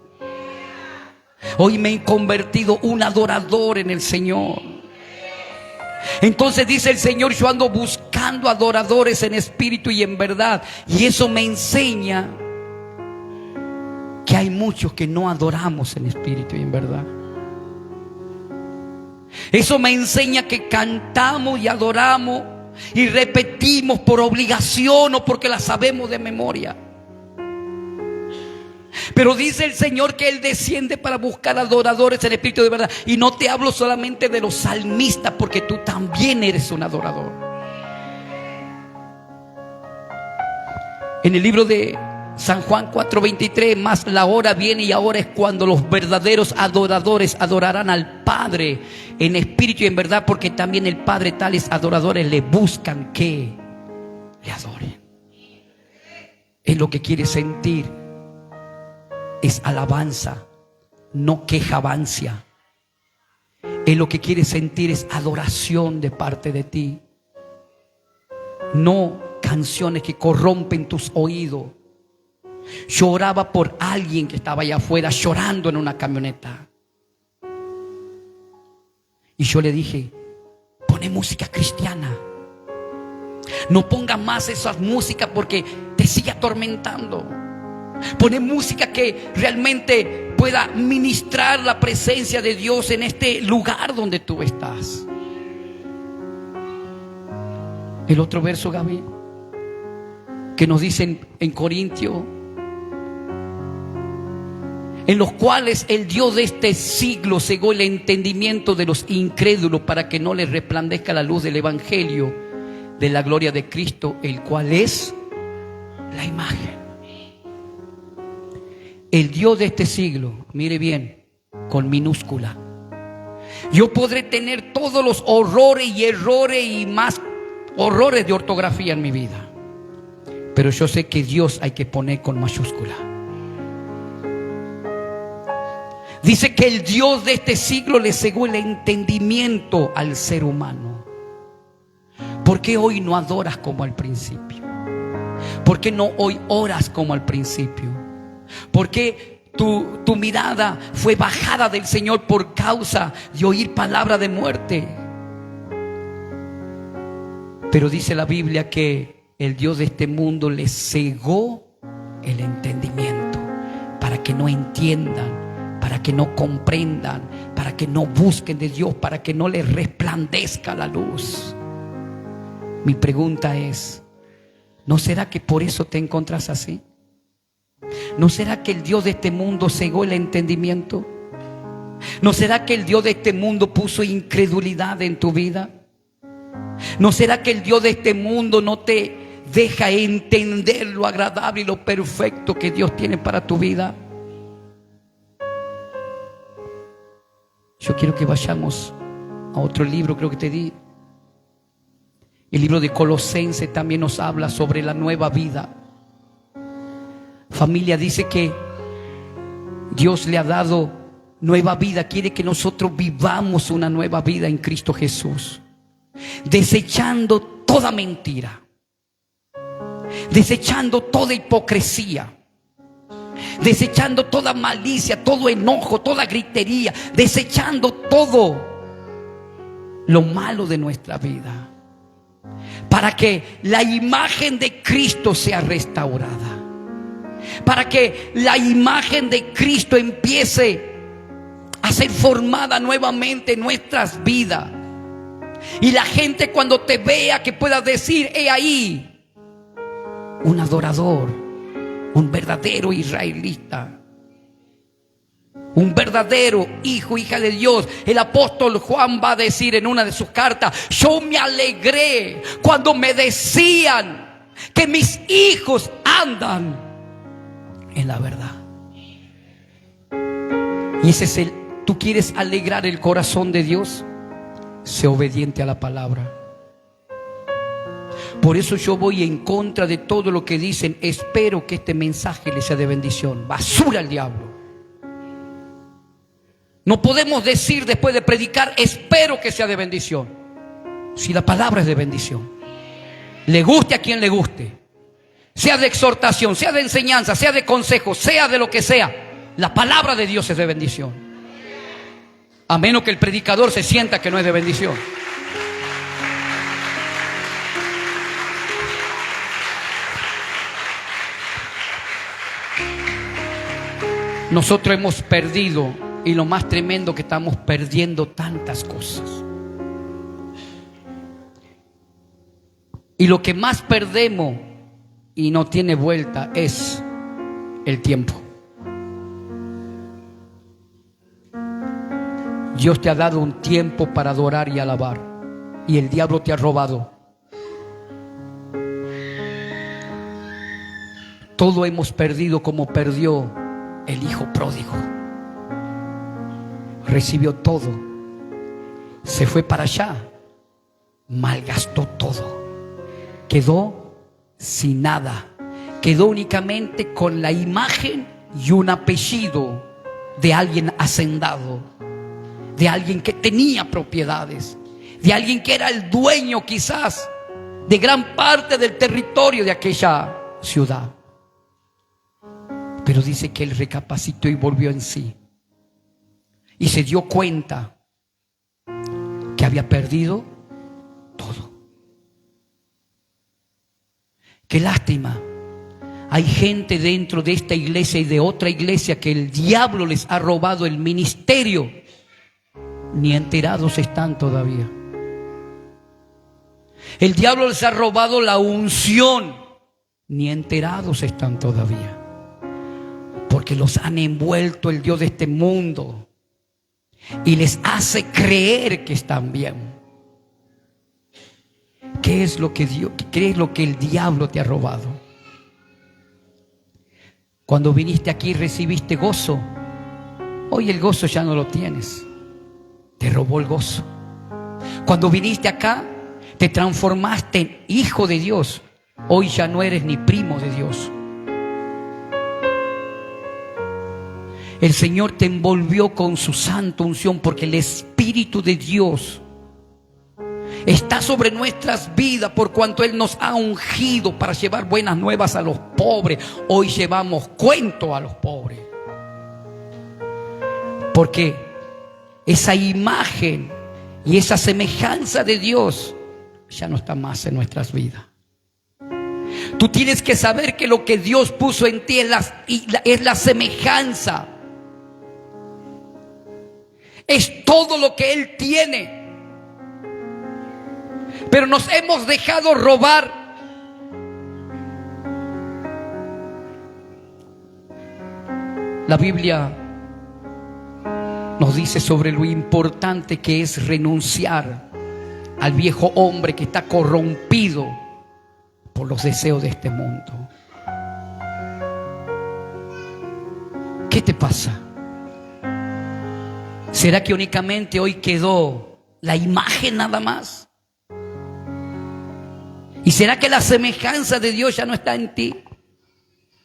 Hoy me he convertido un adorador en el Señor. Entonces dice el Señor: yo ando buscando adoradores en espíritu y en verdad. Y eso me enseña que hay muchos que no adoramos en espíritu y en verdad. Eso me enseña que cantamos y adoramos y repetimos por obligación o porque la sabemos de memoria. Pero dice el Señor que Él desciende para buscar adoradores en espíritu de verdad. Y no te hablo solamente de los salmistas, porque tú también eres un adorador. En el libro de San Juan 4:23, mas la hora viene y ahora es cuando los verdaderos adoradores adorarán al Padre en espíritu y en verdad, porque también el Padre tales adoradores le buscan que le adoren. Es lo que quiere sentir. Es alabanza, no quejabancia. Él lo que quiere sentir es adoración de parte de ti. No canciones que corrompen tus oídos. Yo oraba por alguien que estaba allá afuera llorando en una camioneta. Y yo le dije: pone música cristiana. No pongas más esas músicas porque te sigue atormentando. Pone música que realmente pueda ministrar la presencia de Dios en este lugar donde tú estás. El otro verso, Gaby, que nos dicen en Corintios: en los cuales el Dios de este siglo cegó el entendimiento de los incrédulos para que no les resplandezca la luz del evangelio de la gloria de Cristo, el cual es la imagen. El Dios de este siglo, mire bien, con minúscula. Yo podré tener todos los horrores y errores y más horrores de ortografía en mi vida, pero yo sé que Dios hay que poner con mayúscula. Dice que el Dios de este siglo le cegó el entendimiento al ser humano. ¿Por qué hoy no adoras como al principio? ¿Por qué no hoy oras como al principio? ¿Por qué tu mirada fue bajada del Señor por causa de oír palabra de muerte? Pero dice la Biblia que el Dios de este mundo le cegó el entendimiento para que no entiendan, para que no comprendan, para que no busquen de Dios, para que no les resplandezca la luz. Mi pregunta es: ¿no será que por eso te encuentras así? ¿No será que el Dios de este mundo cegó el entendimiento? ¿No será que el Dios de este mundo puso incredulidad en tu vida? ¿No será que el Dios de este mundo no te deja entender lo agradable y lo perfecto que Dios tiene para tu vida? Yo quiero que vayamos a otro libro, creo que te di. El libro de Colosenses también nos habla sobre la nueva vida. Familia, dice que Dios le ha dado nueva vida. Quiere que nosotros vivamos una nueva vida en Cristo Jesús, desechando toda mentira, desechando toda hipocresía, desechando toda malicia, todo enojo, toda gritería, desechando todo lo malo de nuestra vida, para que la imagen de Cristo sea restaurada, para que la imagen de Cristo empiece a ser formada nuevamente en nuestras vidas. Y la gente, cuando te vea, que pueda decir: he ahí un adorador, un verdadero israelita, un verdadero hijo, hija de Dios. El apóstol Juan va a decir en una de sus cartas: yo me alegré cuando me decían que mis hijos andan en la verdad. Y ese es ¿tú quieres alegrar el corazón de Dios? Sé obediente a la palabra. Por eso yo voy en contra de todo lo que dicen: espero que este mensaje les sea de bendición. Basura al diablo. No podemos decir después de predicar, espero que sea de bendición, si la palabra es de bendición. Le guste a quien le guste, sea de exhortación, sea de enseñanza, sea de consejo, sea de lo que sea, la palabra de Dios es de bendición. A menos que el predicador se sienta que no es de bendición. Nosotros hemos perdido, y lo más tremendo que estamos perdiendo tantas cosas. Y lo que más perdemos y no tiene vuelta es el tiempo. Dios te ha dado un tiempo para adorar y alabar, y el diablo te ha robado. Todo hemos perdido como perdió el hijo pródigo. Recibió todo, se fue para allá, malgastó todo, quedó sin nada, quedó únicamente con la imagen y un apellido de alguien hacendado, de alguien que tenía propiedades, de alguien que era el dueño quizás de gran parte del territorio de aquella ciudad. Pero dice que él recapacitó y volvió en sí, y se dio cuenta que había perdido todo. Qué lástima. Hay gente dentro de esta iglesia y de otra iglesia que el diablo les ha robado el ministerio. Ni enterados están todavía. El diablo les ha robado la unción. Ni enterados están todavía. Porque los han envuelto el Dios de este mundo y les hace creer que están bien. ¿Qué es lo que el diablo te ha robado? Cuando viniste aquí recibiste gozo. Hoy el gozo ya no lo tienes. Te robó el gozo. Cuando viniste acá te transformaste en hijo de Dios. Hoy ya no eres ni primo de Dios. El Señor te envolvió con su santa unción, porque el Espíritu de Dios está sobre nuestras vidas, por cuanto Él nos ha ungido para llevar buenas nuevas a los pobres. Hoy llevamos cuento a los pobres, porque esa imagen y esa semejanza de Dios ya no está más en nuestras vidas. Tú tienes que saber que lo que Dios puso en ti es la semejanza. Es todo lo que Él tiene. Pero nos hemos dejado robar. La Biblia nos dice sobre lo importante que es renunciar al viejo hombre que está corrompido por los deseos de este mundo. ¿Qué te pasa? ¿Será que únicamente hoy quedó la imagen nada más? ¿Y será que la semejanza de Dios ya no está en ti?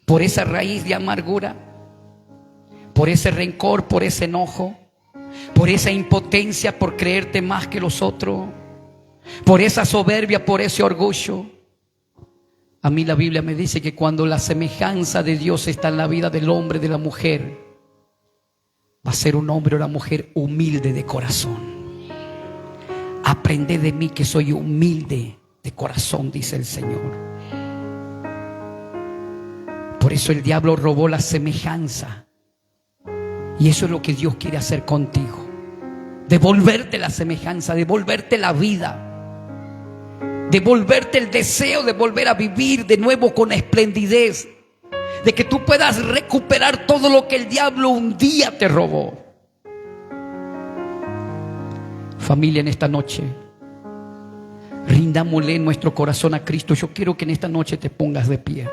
Por esa raíz de amargura, por ese rencor, por ese enojo, por esa impotencia, por creerte más que los otros, por esa soberbia, por ese orgullo. A mí la Biblia me dice que cuando la semejanza de Dios está en la vida del hombre, de la mujer, va a ser un hombre o una mujer humilde de corazón. Aprended de mí que soy humilde de corazón, dice el Señor. Por eso el diablo robó la semejanza. Y eso es lo que Dios quiere hacer contigo. Devolverte la semejanza, devolverte la vida, devolverte el deseo de volver a vivir de nuevo con esplendidez, de que tú puedas recuperar todo lo que el diablo un día te robó. Familia, en esta noche rindámosle nuestro corazón a Cristo. Yo quiero que en esta noche te pongas de pie.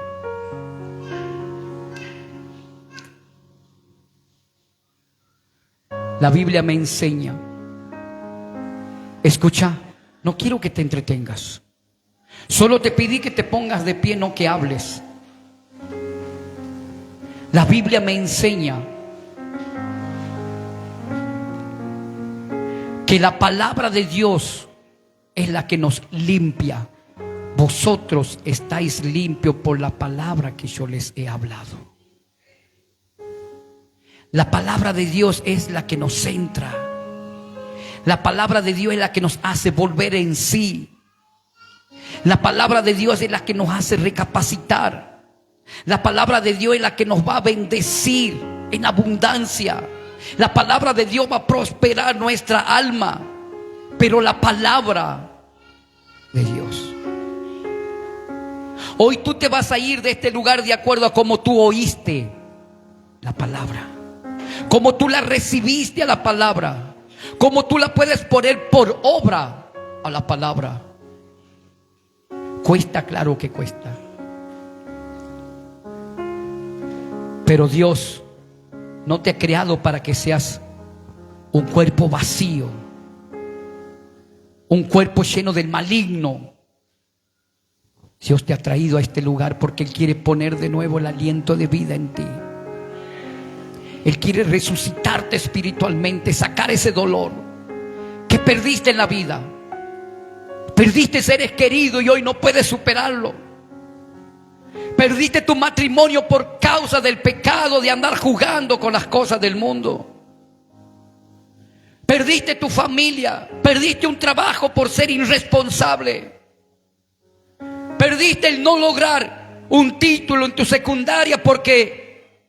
La Biblia me enseña. Escucha, no quiero que te entretengas. Solo te pedí que te pongas de pie, no que hables. La Biblia me enseña que la palabra de Dios es la que nos limpia. Vosotros estáis limpios por la palabra que yo les he hablado. La palabra de Dios es la que nos centra. La palabra de Dios es la que nos hace volver en sí. La palabra de Dios es la que nos hace recapacitar. La palabra de Dios es la que nos va a bendecir en abundancia. La palabra de Dios va a prosperar nuestra alma. Pero la palabra de Dios. Hoy tú te vas a ir de este lugar de acuerdo a cómo tú oíste la palabra, cómo tú la recibiste a la palabra, cómo tú la puedes poner por obra a la palabra. Cuesta, claro que cuesta. Pero Dios no te ha creado para que seas un cuerpo vacío, un cuerpo lleno del maligno. Dios te ha traído a este lugar porque Él quiere poner de nuevo el aliento de vida en ti. Él quiere resucitarte espiritualmente, sacar ese dolor que perdiste en la vida. Perdiste seres queridos y hoy no puedes superarlo. Perdiste tu matrimonio por causa del pecado de andar jugando con las cosas del mundo. Perdiste tu familia, perdiste un trabajo por ser irresponsable. Perdiste el no lograr un título en tu secundaria porque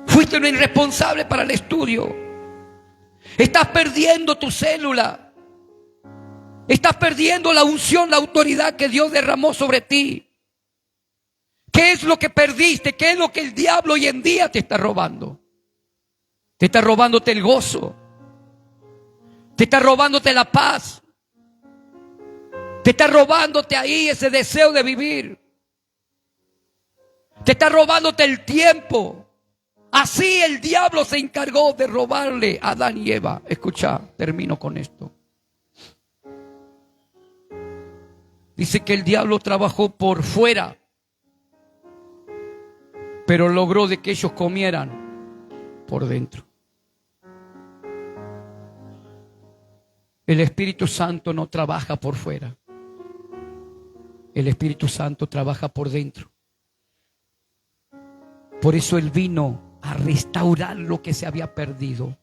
fuiste un irresponsable para el estudio. Estás perdiendo tu célula. Estás perdiendo la unción, la autoridad que Dios derramó sobre ti. ¿Qué es lo que perdiste? ¿Qué es lo que el diablo hoy en día te está robando? Te está robándote el gozo. Te está robándote la paz. Te está robándote ahí ese deseo de vivir. Te está robándote el tiempo. Así el diablo se encargó de robarle a Adán y Eva. Escucha, termino con esto. Dice que el diablo trabajó por fuera, pero logró de que ellos comieran por dentro. El Espíritu Santo no trabaja por fuera. El Espíritu Santo trabaja por dentro. Por eso Él vino a restaurar lo que se había perdido.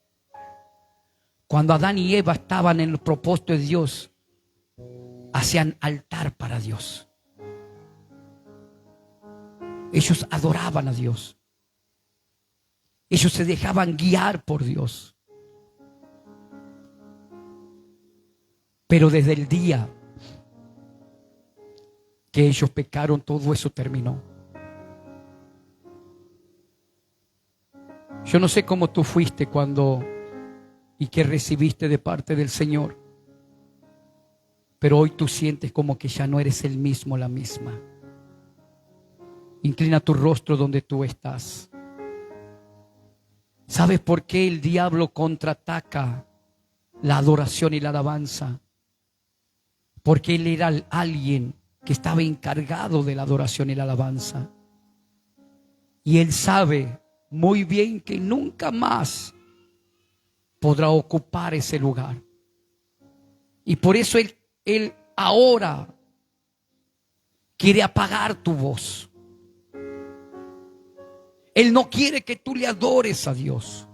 Cuando Adán y Eva estaban en el propósito de Dios, hacían altar para Dios. Ellos adoraban a Dios. Ellos se dejaban guiar por Dios. Pero desde el día que ellos pecaron, todo eso terminó. Yo no sé cómo tú fuiste cuando y qué recibiste de parte del Señor, pero hoy tú sientes como que ya no eres el mismo, la misma. Inclina tu rostro donde tú estás. ¿Sabes por qué el diablo contraataca la adoración y la alabanza? Porque él era alguien que estaba encargado de la adoración y la alabanza. Y él sabe muy bien que nunca más podrá ocupar ese lugar. Y por eso él ahora quiere apagar tu voz. Él no quiere que tú le adores a Dios.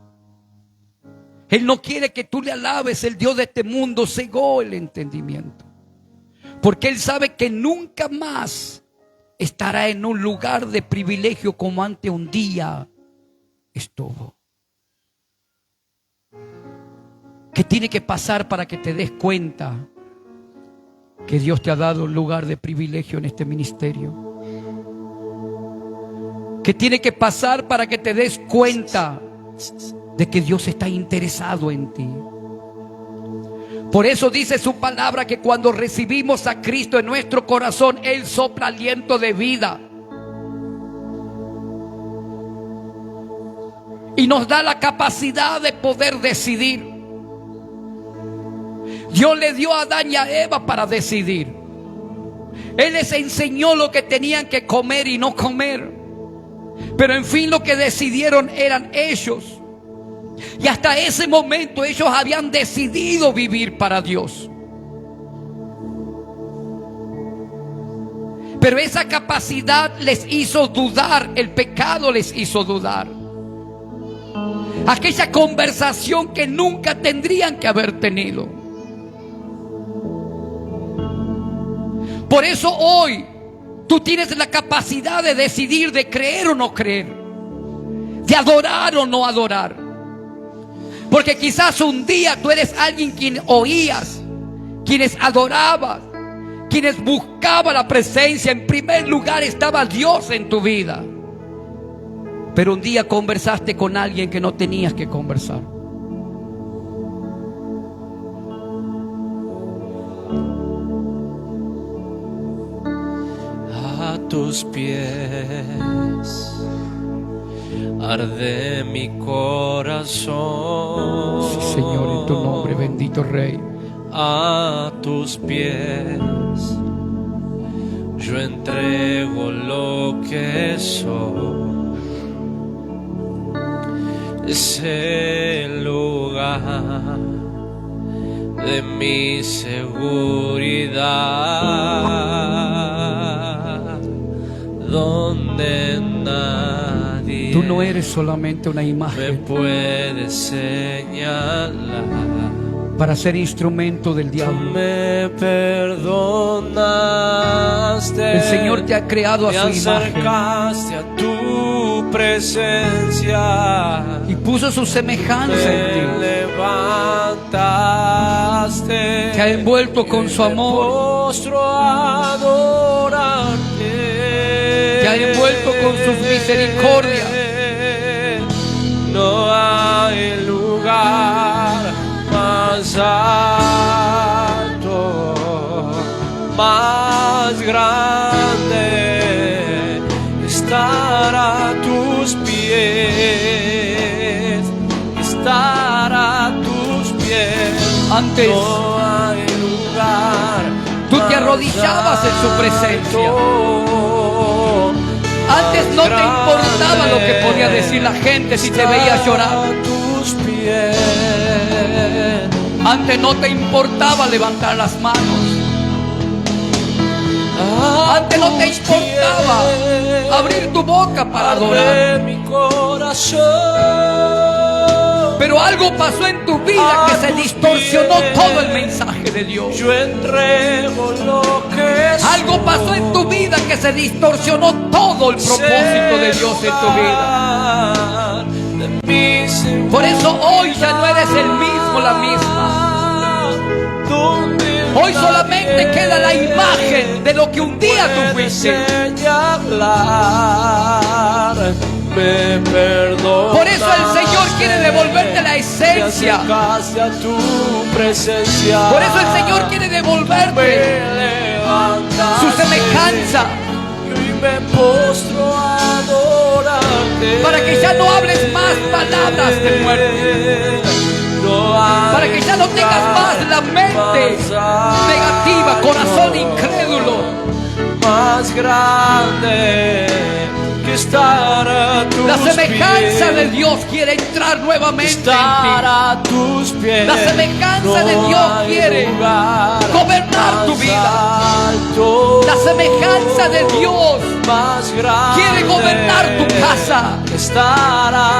Él no quiere que tú le alabes. El Dios de este mundo cegó el entendimiento. Porque Él sabe que nunca más estará en un lugar de privilegio como antes un día estuvo. ¿Qué tiene que pasar para que te des cuenta que Dios te ha dado un lugar de privilegio en este ministerio? ¿Qué tiene que pasar para que te des cuenta de que Dios está interesado en ti? Por eso dice su palabra que cuando recibimos a Cristo en nuestro corazón, Él sopla aliento de vida y nos da la capacidad de poder decidir. Dios le dio a Adán y a Eva para decidir. Él les enseñó lo que tenían que comer y no comer, pero en fin lo que decidieron eran ellos. Y hasta ese momento ellos habían decidido vivir para Dios. Pero esa capacidad les hizo dudar, el pecado les hizo dudar. Aquella conversación que nunca tendrían que haber tenido. Por eso hoy tú tienes la capacidad de decidir, de creer o no creer, de adorar o no adorar. Porque quizás un día tú eres alguien quien oías, quienes adorabas, quienes buscaban la presencia. En primer lugar estaba Dios en tu vida. Pero un día conversaste con alguien que no tenías que conversar. A tus pies arde mi corazón. Sí, Señor, en tu nombre, bendito Rey. A tus pies yo entrego lo que soy. Es el lugar de mi seguridad, donde nadie Tú no eres solamente una me imagen puede señalar. para ser instrumento del diablo. Me perdonaste. El Señor te ha creado a su Me imagen acercaste a tu presencia y puso su semejanza en ti. me levantaste. Te ha envuelto con su amor. Me postro a adorarte. Te ha envuelto con sus misericordias. No hay lugar más alto, más grande, estar a tus pies, estar a tus pies. Antes no hay lugar. tú te arrodillabas en su presencia. Antes no te importaba lo que podía decir la gente si te veía llorar. Antes no te importaba levantar las manos. Antes no te importaba abrir tu boca para adorar. Mi corazón. Pero algo pasó en tu vida que se distorsionó todo el mensaje de Dios. Yo entrego lo que Algo pasó en tu vida que se distorsionó todo el propósito de Dios en tu vida. Por eso hoy ya no eres el mismo, la misma. Hoy solamente queda la imagen de lo que un día tú fuiste. Me perdonas. Por eso el Señor quiere devolverte la esencia. Te acercaste a tu presencia. Por eso el Señor quiere devolverte su semejanza. Y me postro a adorarte. Para que ya no hables más palabras de muerte. Para que ya no tengas más la mente negativa, corazón incrédulo. Más grande que estar a tus La semejanza pies. de Dios quiere entrar nuevamente en Estar ti. a tus pies. La semejanza de Dios hay quiere lugar gobernar tu más vida. alto, La semejanza de Dios más grande quiere gobernar tu casa. que estar a